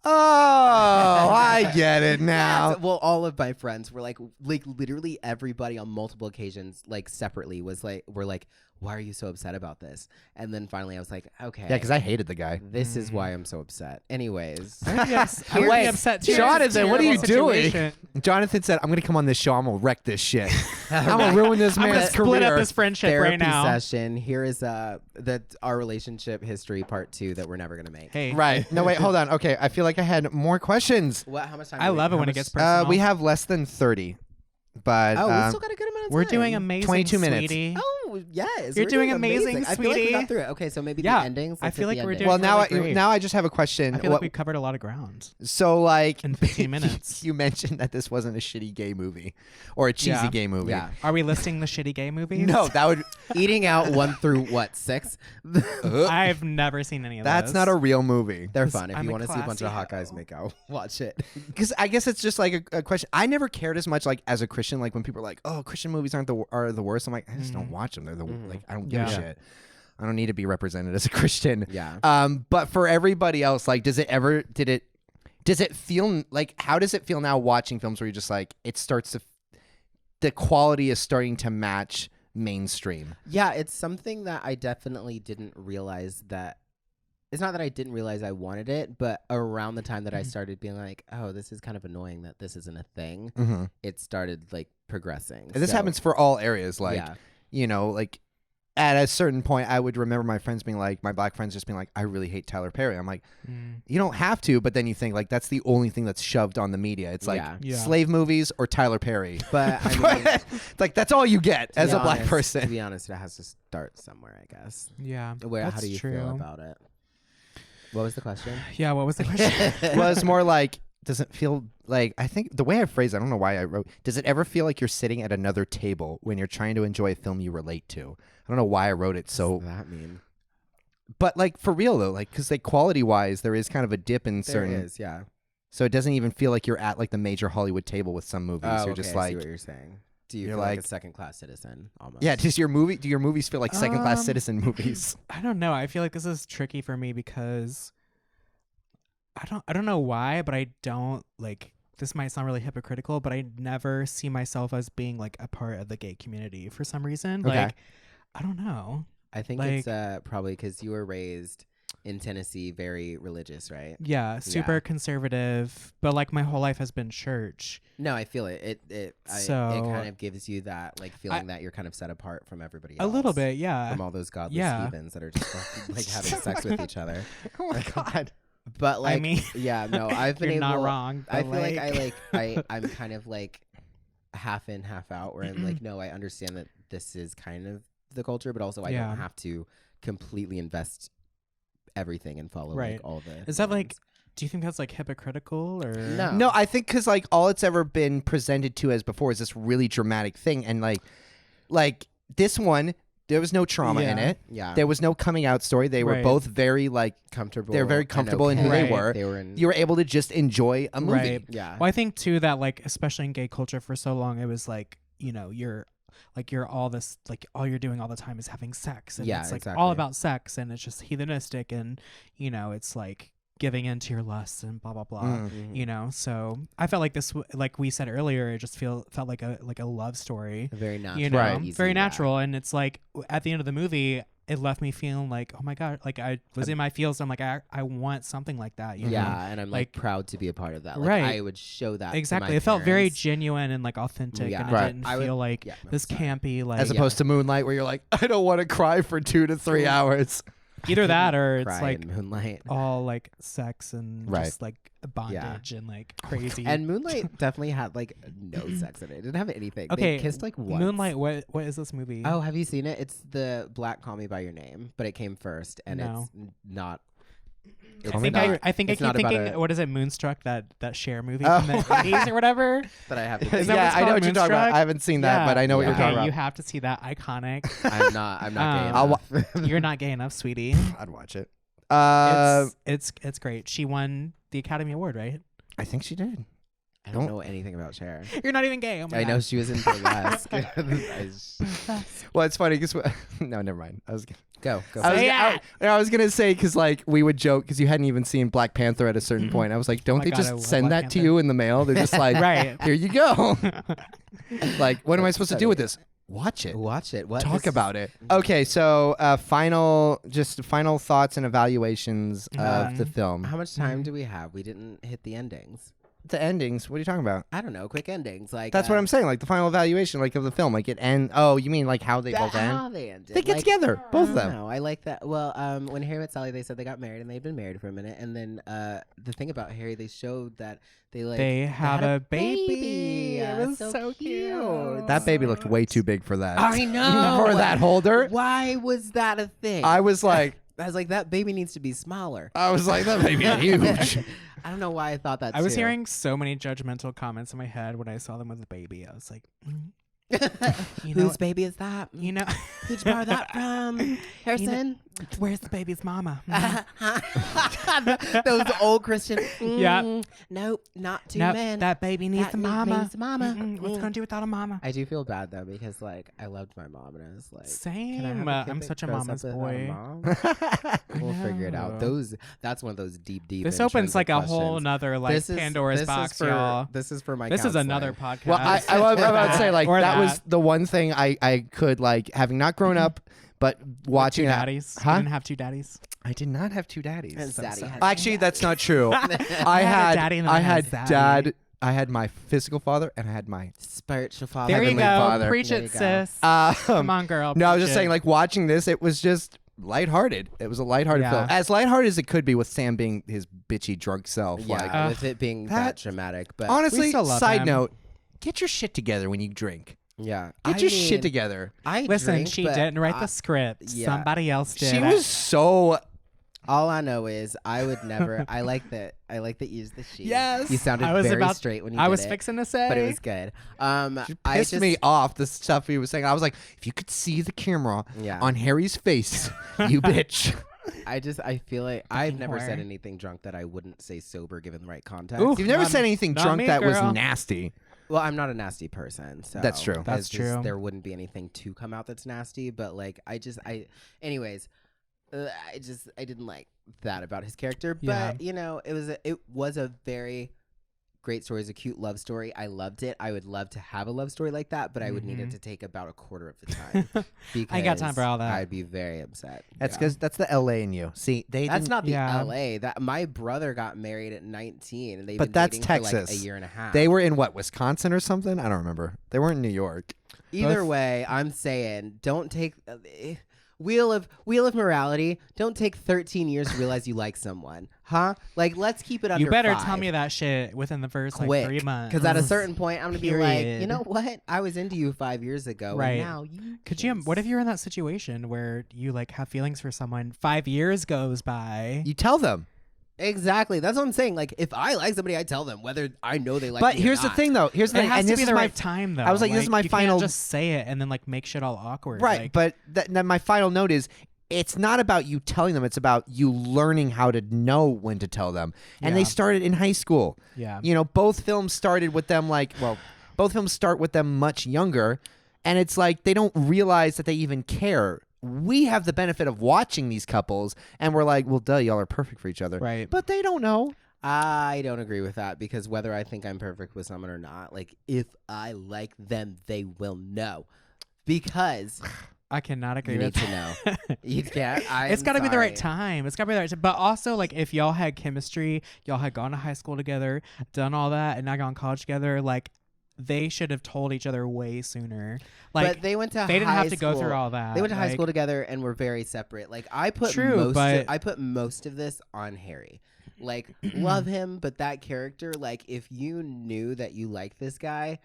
oh, I get it Yeah, now. so- well, all of my friends were like literally everybody on multiple occasions, like separately, was like, "We're like, why are you so upset about this?" And then finally, I was like, "Okay, Yeah, because I hated the guy. this is why I'm so upset." Anyways, I would be, I would Wait, be upset too. Jonathan, It's a what are you terrible doing? situation. Jonathan said, I'm going to come on this show. I'm going to wreck this shit. I'm going to ruin this I'm man's gonna split career. up this friendship therapy right now. session. Here is our relationship history part 2 that we're never gonna make. Hey, Right. No, wait, hold on. Okay, I feel like I had more questions. What? How much time? I do we- love it how when it much- gets personal. We have less than 30, but Oh, we still got a good amount of time. We're doing amazing, 22 minutes. sweetie. Oh yes, You're we're doing amazing, I feel like we sweetie. got through it. Okay, so maybe Yeah, the endings. I Let's feel hit like the we're endings. doing well, really great. now I just have a question. I feel like we covered a lot of ground So, like, in 15 minutes. you mentioned that this wasn't a shitty gay movie or a cheesy Yeah. gay movie. Yeah, Are we listing the shitty gay movies? No, that would. eating out 1 through what 6? I've never seen any of That's those. not a real movie. They're 'Cause fun. If I'm you a want to see a bunch of classy hot guys hoe. make out, watch it. Because I guess it's just like a question. I never cared as much, like, as a Christian. Like, when people are like, "Oh, Christian movies are the worst," I'm like, I just don't watch them. They're the like, I don't give a Yeah. shit. I don't need to be represented as a Christian. Yeah. But for everybody else, like, does it feel like, how does it feel now watching films where you're just like, it starts to, the quality is starting to match mainstream? Yeah, it's something that I definitely didn't realize that. It's not that I didn't realize I wanted it, but around the time that I started being like, oh, this is kind of annoying that this isn't a thing, Mm-hmm. it started like progressing. And this So, happens for all areas. Like, yeah. you know, like at a certain point, I would remember my friends being like, my black friends just being like, I really hate Tyler Perry. I'm like, you don't have to, but then you think like that's the only thing that's shoved on the media. It's like Yeah. slave movies or Tyler Perry. But I mean, It's like that's all you get to as be a black honest- person. To be honest, it has to start somewhere, I guess. Yeah. Where? How that's do you true. feel about it? What was the question? Yeah. What was the question? Well, it's more like, does it feel like, I think the way I phrased it, I don't know why I wrote, does it ever feel like you're sitting at another table when you're trying to enjoy a film you relate to? I don't know why I wrote it so, What does that mean? but like for real though, like, because like quality wise, there is kind of a dip in There certain, is, yeah. so it doesn't even feel like you're at like the major Hollywood table with some movies. Oh, You're okay, just I see like, what you're saying. Do you you're feel like like- a second-class citizen almost? yeah, do your movies feel like second class Um, citizen movies? I don't know. I feel like this is tricky for me because I don't know why, but I don't like, this might sound really hypocritical, but I never see myself as being like a part of the gay community for some reason. Okay. Like, I don't know. I think it's probably because you were raised in Tennessee very religious, right? Yeah, super Yeah. conservative, but like my whole life has been church. No, I feel it. It So- kind of gives you that like feeling that you're kind of set apart from everybody A else. little bit, yeah. From all those godless Yeah. heathens that are just like having sex with each other. Oh my god. But like, mean, yeah, no, I've been You're able. not wrong. I but, feel like I'm kind of like half in, half out. Where I'm like, no, I understand that this is kind of the culture, but also I Yeah. don't have to completely invest everything and follow Right. like all the. Is that like, norms. do you think that's like hypocritical or No. No, I think because like all it's ever been presented to as before is this really dramatic thing, and like this one, there was no trauma in Yeah. it. Yeah, There was no coming out story. They were Right. both very like comfortable. they're very and comfortable in okay. who they Right. were. They were in. You were able to just enjoy a movie. Right. Yeah. Well, I think too that like especially in gay culture for so long it was like, you know, you're all this like all you're doing all the time is having sex, and Yeah, it's like exactly. all about sex, and it's just heathenistic, and you know it's like giving into your lusts and blah blah blah. Mhm. You know, so I felt like this, like we said earlier, it just felt like a love story. Very natural. You know, Right. easy very ride. natural, and it's like at the end of the movie, it left me feeling like, oh my god, like I was in my feels. I'm like, I want something like that. You know? Yeah, and I'm like Like, proud to be a part of that. Like, right. I would show that. Exactly. To my It felt very parents. genuine and like authentic, Yeah. and it Right. didn't I would- feel like yeah, I'm this sorry. campy, like As opposed to Moonlight, where you're like, I don't want to cry for 2 to 3 hours. either that or it's Cry like in Moonlight. all like sex and Right. just like bondage and like crazy. And Moonlight definitely had like no sex in it. It didn't have anything. Okay, They kissed like once. Moonlight, what is this movie? Oh, have you seen it? It's the Black Call Me by Your Name, but it came first, and No. it's not. I Call Me think by I Your- think I it's keep not about thinking, a- what is it, Moonstruck, that Cher movie Oh. from the 80s or whatever? That I have Is to. that what Yeah, it's I know called, what you're talking about. Moonstruck? I haven't seen that, Yeah. but I know what you're Yeah. talking Okay, about. you have to see that. Iconic. I'm not gay I'll enough. You're not gay enough, sweetie. I'd watch it. It's great. She won the Academy Award, right? I think she did. I don't know anything about Cher. You're not even gay. Oh my I God. know she was in burlesque. Well, it's funny because no, never mind. I was Go. Say I was gonna say because like we would joke because you hadn't even seen Black Panther at a certain point. I was like, don't my they God, I just love send Black that to Panther. you in the mail? They're just like, Right. here you go. Like, what am I supposed to do with this? Watch it. Watch it. What? Talk about it. Okay, so final thoughts and evaluations of the film. How much time do we have? We didn't hit the endings. The endings. What are you talking about? I don't know. Quick endings. Like That's what I'm saying. Like the final evaluation, like of the film. Like it end. Oh, you mean like how they both How end? they ended. They get Like, together, both of I don't them. know. I like that. Well, when Harry met Sally, they said they got married and they'd been married for a minute. And then the thing about Harry, they showed that they had a baby. Yeah, It was so cute. That baby looked way too big for that. I know. For that holder. Why was that a thing? I was like, that baby needs to be smaller. that baby is huge. I don't know why I thought that. I was too. hearing so many judgmental comments in my head when I saw them with the baby. I was like, you know, Whose baby is that? you know, Who'd you borrow that from? Harrison? where's the baby's mama? Those old Christian. Yeah. Nope, not two Nope, men. that baby needs That a baby mama. needs a mama. What's gonna do without a mama? I do feel bad though because like I loved my mom and I was like, Same. can I have a kid I'm that such a grows up mama's without a boy. mom? We'll figure it out. know. That's one of those deep. This opens like a whole nother like This is- Pandora's this is box, for, y'all. This is for my. This is counseling. another podcast. Well, I was about to say like Or that was the one thing I could like having not grown up, but watching two that. daddies. Huh? You didn't have two daddies. I did not have two daddies. And Zaddy had Actually, that's not true. I had a had daddy and then I had Zaddy. dad. I had my physical father and I had my. spiritual father. There you Heavenly go. Father. Preach There it, you go. sis. Come Um, on, girl. no, I was preach just saying it. like watching this, it was just lighthearted. It was a lighthearted Yeah. film, as lighthearted as it could be with Sam being his bitchy drunk self. Yeah, Like, with it being that- that dramatic, but honestly, still love side him. note, get your shit together when you drink. yeah, Get I your mean, shit together. I Listen, drink, she but didn't write I- the script. yeah. Somebody else did. She it. was so. All I know is I would never. I like that you used the she. Yes. you sounded I was very about- straight when you I did was it, fixing to say. but it was good. She I pissed just, me off. The stuff he was saying. I was like, if you could see the camera Yeah. on Harry's face, you bitch. I feel like I've never said whore. anything drunk that I wouldn't say sober given the right context. Ooh. You've never Not- said anything not drunk me, that girl. was nasty. Well, I'm not a nasty person, so That's true. That's it's just- true. There wouldn't be anything to come out that's nasty, but like anyways, I didn't like that about his character, but Yeah. you know, it was a very great story. It's a cute love story. I loved it. I would love to have a love story like that, but I would need it Mhm. to take about a quarter of the time. Because I ain't got time for all that. I'd be very upset. That's Yeah. because that's the LA in you. See, they That's didn't- not the Yeah. LA. That my brother got married at 19, and they've But been that's dating for like Texas. a year and a half. They were in what, Wisconsin or something? I don't remember. They weren't in New York. Either Both- way, I'm saying don't take wheel of morality. Don't take 13 years to realize you like someone, huh? Like let's keep it under. You better 5. tell me that shit within the first like Quick, 3 months. because at a certain point, I'm gonna be like, you Period. know what? I was into you 5 years ago, Right. and now you. Could you? What if you're in that situation where you like have feelings for someone? 5 years goes by. You tell them. Exactly. That's what I'm saying. Like, if I like somebody, I tell them whether I know they like. But me or here's the not. thing, though. Here's the It thing. has And to this be is the my right time, though. I was like, this is my you final- Can't just say it and then like make shit all awkward. right. Like, But then my final note is, it's not about you telling them. It's about you learning how to know when to tell them. And they Yeah. started in high school. yeah. You know, both films started with them both films start with them much younger, and it's like they don't realize that they even care. We have the benefit of watching these couples, and we're like, well, duh, y'all are perfect for each other. Right. But they don't know. I don't agree with that because whether I think I'm perfect with someone or not, like if I like them, they will know. Because I cannot agree You need with to know. You can't. It's got to be the right time. It's got to be the right time. But also, like, if y'all had chemistry, y'all had gone to high school together, done all that, and now gone to college together, like, they should have told each other way sooner. Like, but they went to they didn't high have to school. go through all that. They went to high like- school together and were very separate. Like I put most of this on Harry. Like love him, but that character, like if you knew that you liked this guy,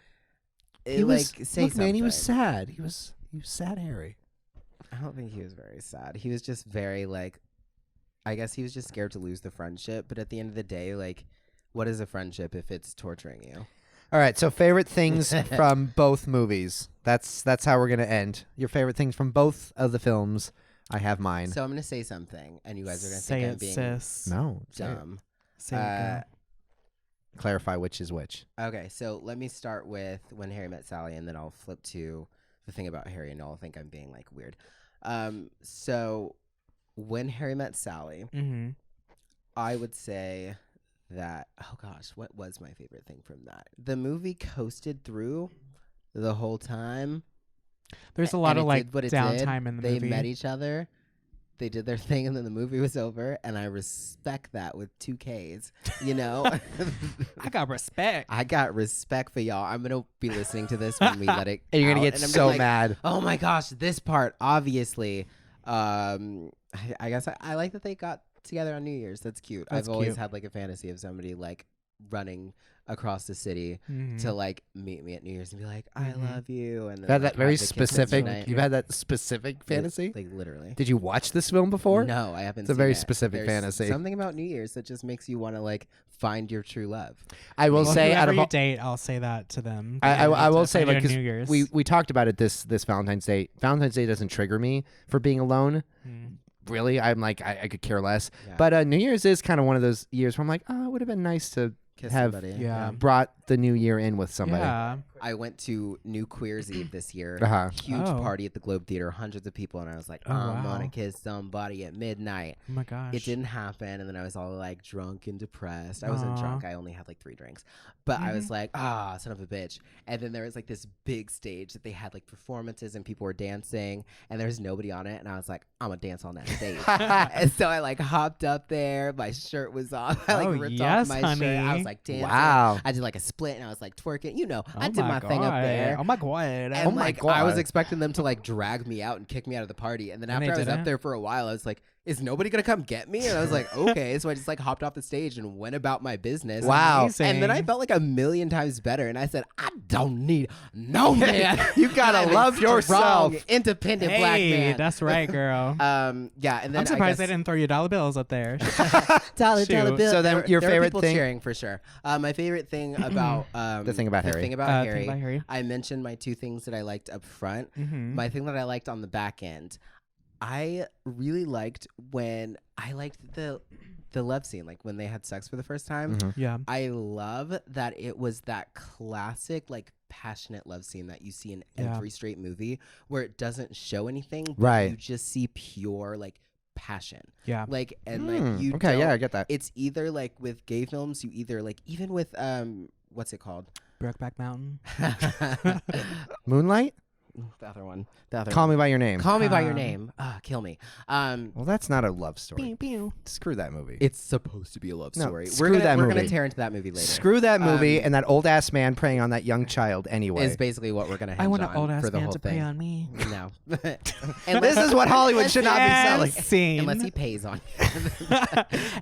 He was say look, something. man. He was sad. He was sad, Harry. I don't think he was very sad. He was just very like, I guess he was just scared to lose the friendship. But at the end of the day, like, what is a friendship if it's torturing you? All right. So favorite things from both movies. That's how we're gonna end. Your favorite things from both of the films. I have mine. So I'm gonna say something, and you guys are gonna say think it, I'm being sis. No. Say it. dumb. Say it, girl. Clarify which is which. Okay, so let me start with When Harry Met Sally, and then I'll flip to the thing about Harry, and I'll think I'm being like weird. So When Harry Met Sally, Mm-hmm. I would say that, oh gosh, what was my favorite thing from that? The movie coasted through the whole time. There's a lot and of it like did what it downtime did. in the They movie. met each other. They did their thing, and then the movie was over. And I respect that with 2 Ks. You know, I got respect. I got respect for y'all. I'm gonna be listening to this when we let it. And you're gonna out, get and I'm so like, mad. Oh my gosh, this part obviously. I guess I like that they got together on New Year's. That's cute. That's I've always cute. had like a fantasy of somebody like running across the city Mhm. to like meet me at New Year's and be like, "I Mhm. love you." And then You had like, that very have the kisses specific. tonight. You've had that specific fantasy. Like literally. Did you watch this film before? No, I haven't. It's a seen very it. specific There's fantasy. Something about New Year's that just makes you want to like find your true love. I will Well, say whoever out of you all, date, I'll say that to them. I will say like like 'cause New Year's. we talked about it this Valentine's Day. Valentine's Day doesn't trigger me for being alone. Mm. Really, I'm like I could care less. Yeah. But New Year's is kind of one of those years where I'm like, oh, it would have been nice to Kiss have somebody. Yeah. brought the new year in with somebody. Yeah. I went to New Queer's Eve this year. Uh-huh. Huge Oh. party at the Globe Theater, hundreds of people, and I was like, Oh, I'm wow. gonna kiss somebody at midnight. Oh my gosh. It didn't happen, and then I was all like drunk and depressed. I wasn't Aw. drunk; I only had like 3 drinks, but I was Mhm. like, son of a bitch. And then there was like this big stage that they had like performances, and people were dancing, and there was nobody on it, and I was like, I'm gonna dance on that stage. And so I like hopped up there. My shirt was off. I like Oh, ripped yes, off my shirt. I honey. was like dancing. Wow. I did like a split, and I was like twerking. You know, I Oh did my thing up God. there. Oh my god. And Oh my like I was God. expecting them to like drag me out and kick me out of the party. And then And after they I was didn't? up there for a while, I was like, is nobody gonna come get me? And I was like, okay. So I just like hopped off the stage and went about my business. Wow. And then I Amazing. felt like a million times better. And I said, I don't need no man. You gotta I'm a love strong, yourself. independent black Hey, man. that's right, girl. Yeah. And then I'm surprised I they guess, didn't throw you $1 bills up there. dollar Shoot. bill. So then There- your there were favorite people thing- cheering for sure. My favorite thing about The thing about Harry. The thing about Thing about Harry. I mentioned my 2 things that I liked up front. Mhm. My thing that I liked on the back end, I really liked when I liked the love scene, like when they had sex for the first time. Mhm. Yeah. I love that it was that classic, like passionate love scene that you see in Yeah. every straight movie, where it doesn't show anything, but Right. you just see pure like passion, Yeah. like and like you. okay, don't- yeah, I get that. It's either like with gay films, you either like even with what's it called? Brokeback Mountain. Moonlight? The other one. The other Call one. Me by Your Name. Call Me by Your Um, Name. Kill me. Well, that's not a love story. Pew, pew. Screw that movie. It's supposed to be a love No, story. screw we're gonna, that we're movie. gonna tear into that movie later. Screw that movie Um, and that old ass man preying on that young child anyway. Is basically what we're gonna hinge I want an on old ass for the man whole to thing. prey on me. No. This is what Hollywood should not be selling. Scene. Unless he pays on you.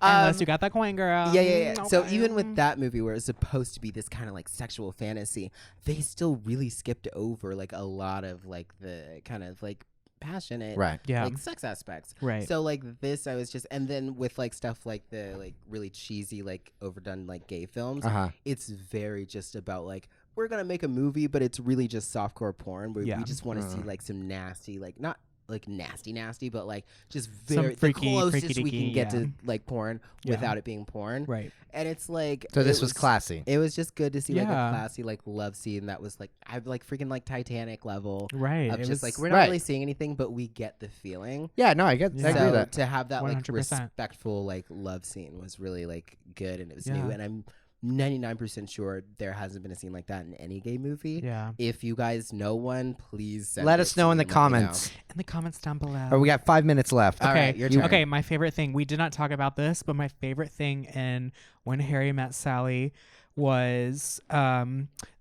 Unless you got that coin, girl. Yeah. So Okay. even with that movie where it's supposed to be this kind of like sexual fantasy, they still really skipped over like a lot of like the kind of like passionate Right. Yeah. like sex aspects. Right. So like this I was just, and then with like stuff like the like really cheesy like overdone like gay films, Uh-huh. it's very just about like we're gonna make a movie, but it's really just softcore porn where Yeah. we just want to see like some nasty, like not like nasty, but like just very the freaky- closest freaky we can deaky, get yeah. to like porn Yeah. without it being porn. Right. And it's like So this it was classy. It was just good to see like Yeah. a classy like love scene that was like I like freaking like Titanic level. Right. Of It just was like we're not Right. really seeing anything, but we get the feeling. Yeah, no, I agree with So that. to have that like 100%. respectful like love scene was really like good, and it was Yeah. new, and I'm 99% sure there hasn't been a scene like that in any gay movie. Yeah. If you guys know one, please send Let it us to know me in the and let me know. comments. In the comments down below. Oh, we got 5 minutes left. All Okay, right, your turn. Okay, my favorite thing. We did not talk about this, but my favorite thing in When Harry Met Sally was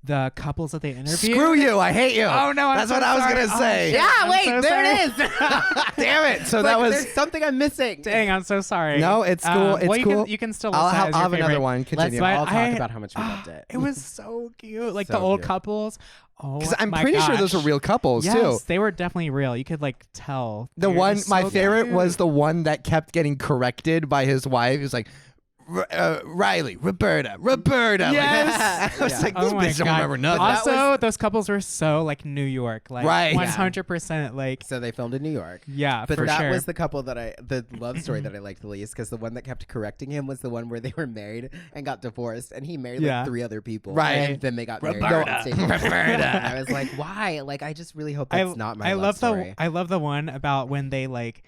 the couples that they interviewed. Screw you! I hate you. Oh no, I'm that's so what I was sorry. gonna say. shit, I'm wait, so there sorry. it is. Damn it! So It's that like, was. there's something I'm missing. Dang, I'm so sorry. No, it's cool. It's well, cool. You can still list I'll that have, as I'll your have another favorite. one. Let's Continue. But all talk I- about how much we loved it. It was so cute. Like So the old cute. couples. Oh, Because I'm my pretty sure those are gosh. real couples Yes, too. they were definitely real. You could like tell. The They're one, just my so favorite cute. was the one that kept getting corrected by his wife. He was like, Riley, Roberta. Yes. I was like, this Oh my bitch don't God. remember nothing. Also, those couples were so like New York, like Right. 100%. Like, So they filmed in New York. yeah, But for that sure. was the couple the love story that I liked the least, because the one that kept correcting him was the one where they were married and got divorced, and he married Yeah. like 3 other people. Right. And then they got married. Roberta. on stage. And I was like, why? Like, I just really hope that's not my I love love story. I love the one about when they like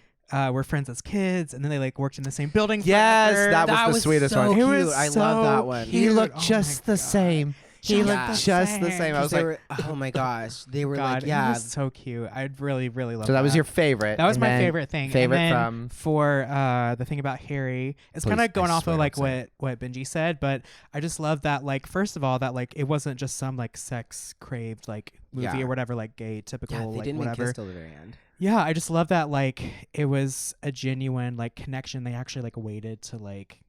were friends as kids and then they like worked in the same building. Yes, forever. that was the sweetest so one. It Cute. was I so love that one. cute. He looked Oh just my the God. same. He Just looked the just the same. same. I was They like, were, oh my gosh, they were God, like, yeah, it was so cute. I really, really love so that was your favorite. That was and my then favorite thing. Favorite and then from. for the thing about Harry, it's Please, kind of going I off swear of like don't say what Benji said, but I just love that like first of all that like it wasn't just some like sex craved like movie Yeah. or whatever like gay typical yeah, they like didn't even whatever. kiss till the very end. Yeah, I just love that like it was a genuine like connection. They actually like waited to like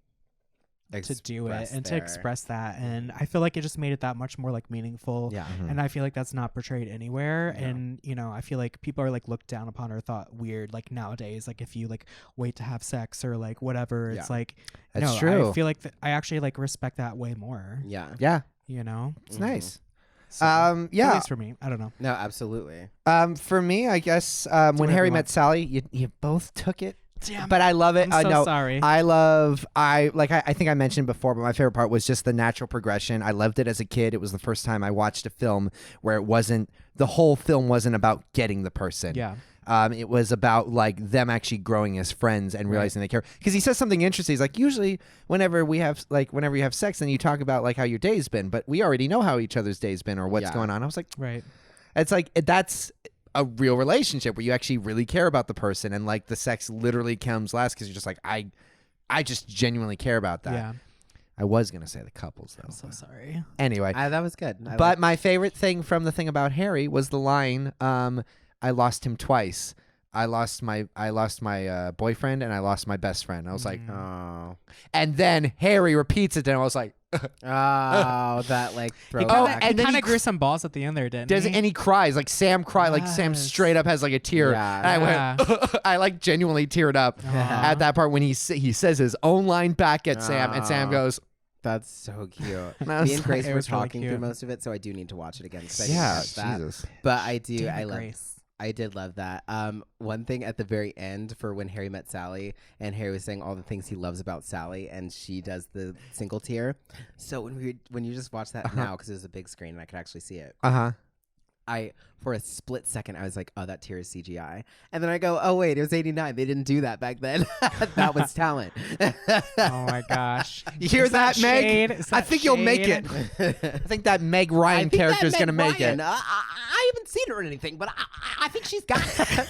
to do it Express and to their- express that, and I feel like it just made it that much more like meaningful. Yeah. Mhm. And I feel like that's not portrayed anywhere. No. And, you know, I feel like people are like looked down upon or thought weird like nowadays. Like if you like wait to have sex or like whatever, it's Yeah. like, That's no, true. I feel like I actually like respect that way more, Yeah. Yeah, you know? it's Mhm. nice. So, At Yeah. least for me. I don't know. No, absolutely. For me, I guess when whatever Harry you Met want. Sally, you both took it. Damn. But I love it. I'm so no, sorry. I think I mentioned before, but my favorite part was just the natural progression. I loved it as a kid. It was the first time I watched a film where it wasn't, the whole film wasn't about getting the person. Yeah. It was about like them actually growing as friends and realizing they care. Because he says something interesting. He's like, usually whenever you have sex, then you talk about like how your day's been, but we already know how each other's day's been or what's Yeah. going on. I was like, Right. it's like that's a real relationship where you actually really care about the person, and like the sex literally comes last because you're just like, I just genuinely care about that. Yeah. I was gonna say the couples though. I'm so sorry. Anyway, That was good. but my favorite thing from the thing about Harry was the line, I lost him twice. I lost my boyfriend and I lost my best friend. I was like, Oh. and then Harry repeats it, and I was like, Oh, that like throw Oh, back. and then kind he of grew some balls at the end there, didn't he? and he cries like Sam cried, like Sam Yes. straight up has like a tear. Yeah. And I went, I like genuinely teared up Aw. at that part when he says his own line back at Sam, and Sam Aw. goes, That's so cute. And I was Me and like- Grace It were was really talking through cute. most of it, so I do need to watch it again. 'Cause I didn't yeah, catch that. Jesus. But I do. Damn I it, love. Grace. I did love that. One thing at the very end for When Harry Met Sally, and Harry was saying all the things he loves about Sally, and she does the single tear. So when you just watch that now, because it was a big screen and I could actually see it, for a split second I was like, oh, that tear is CGI, and then I go, oh wait, it was '89. They didn't do that back then. That was talent. Oh my gosh. You hear Is that, Meg? shade? Is I that think you'll make shade? it. I think that Meg Ryan character is gonna make it. I haven't seen her or anything, but I think she's got it.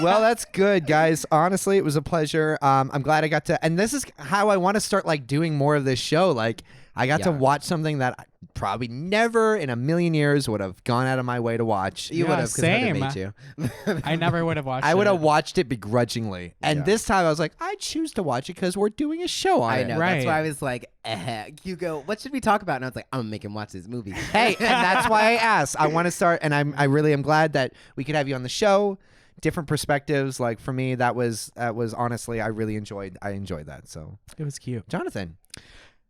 Well, that's good, guys. Honestly, it was a pleasure. I'm glad I got to, and this is how I want to start like doing more of this show. Like, I got to Yeah. watch something that I probably never in a million years would have gone out of my way to watch. You Yeah, would have, because Heather same. made you. I never would have watched I would have it. watched it begrudgingly, and Yeah. this time I was like, I choose to watch it because we're doing a show on I it. know. Right. That's why I was like, you go, what should we talk about? And I was like, I'm gonna make him watch this movie. Hey, and that's why I asked. I want to start, and I really am glad that we could have you on the show. Different perspectives. Like for me, that was honestly, I enjoyed that. So, It was cute. Jonathan,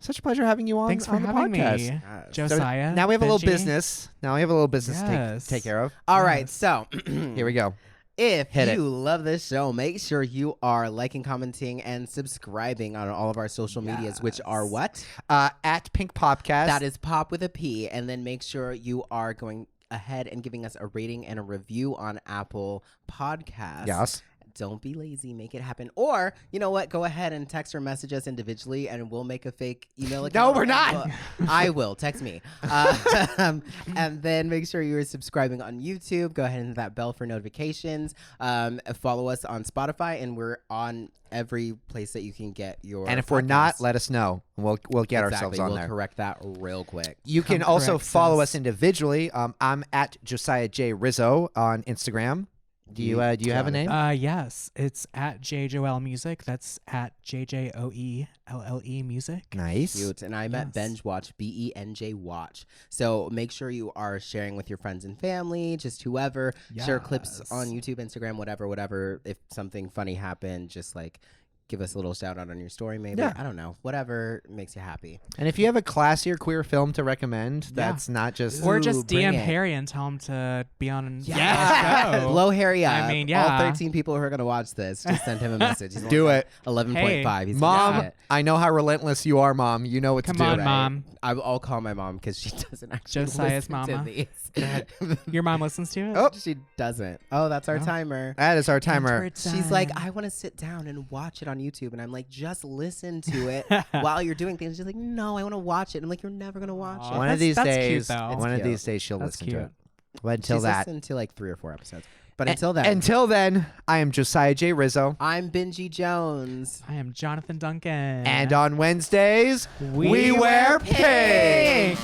such a pleasure having you on. Thanks for on the having podcast. me, Yes. So Josiah. now we have a little Benji. business. Now we have a little business Yes. to take care of. All right, so Here we go. if Hit it. you love this show, make sure you are liking, commenting, and subscribing on all of our social medias, which are what? At Pink Popcast. That is Pop with a P. And then make sure you are going ahead and giving us a rating and a review on Apple Podcasts. Yes. don't be lazy. Make it happen. Or, you know what? Go ahead and text or message us individually, and we'll make a fake email account. No, we're not. Well, I will. Text me. And then make sure you're subscribing on YouTube. Go ahead and hit that bell for notifications. Follow us on Spotify, and we're on every place that you can get your And if we're not, let us know. We'll get ourselves on we'll there. correct that real quick. You can Come also correct follow us. us individually. I'm at Josiah J Rizzo on Instagram. Do you have a name? Yes, it's at JJoel Music. That's at JJoELLE Music. Nice. Cute. And I'm at Benj Watch, BENJ Watch. So make sure you are sharing with your friends and family, just whoever. Share clips Yes. on YouTube, Instagram, whatever. If something funny happened, just like give us a little shout out on your story, maybe. Yeah. I don't know. Whatever makes you happy. And if you have a classier queer film to recommend, that's not just Or Ooh, just bring DM it. Harry and tell him to be on the show. Blow Harry up. I mean, yeah. All 13 people who are going to watch this, just send him a message. He's Do only it. got 11.5. He's Mom, gonna get it. I know how relentless you are, Mom. You know what Come to do. on, Mom. I'll call my mom because she doesn't actually Josiah's listen to mama. these. Your mom listens to it? Oh. She doesn't. Oh, that's our timer. That is our timer. Enter She's like, time. I want to sit down and watch it on YouTube. And I'm like, just listen to it while you're doing things. She's like, no, I want to watch it. I'm like, you're never going to watch Aw. it. One of these That's cute, days, though. one of It's these cute. days she'll That's listen to cute. it. But until She's that, listened to like 3 or 4 episodes. But until then, until then, I am Josiah J Rizzo, I'm Benji Jones. I am Jonathan Duncan. and on Wednesdays We wear pink.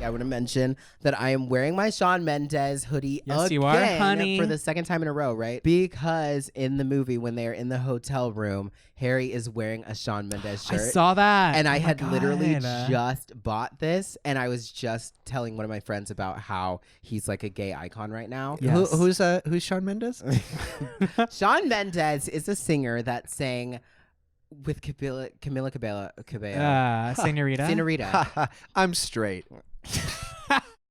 I want to mention that I am wearing my Shawn Mendes hoodie Yes, again you are, honey. for the second time in a row, right? Because in the movie, when they are in the hotel room, Harry is wearing a Shawn Mendes I shirt. saw that. And I Oh my had literally God. just bought this, and I was just telling one of my friends about how he's like a gay icon right now. Yes. Who's Shawn Mendes? Shawn Mendes is a singer that sang with Camila Cabello. Senorita. Senorita. I'm straight.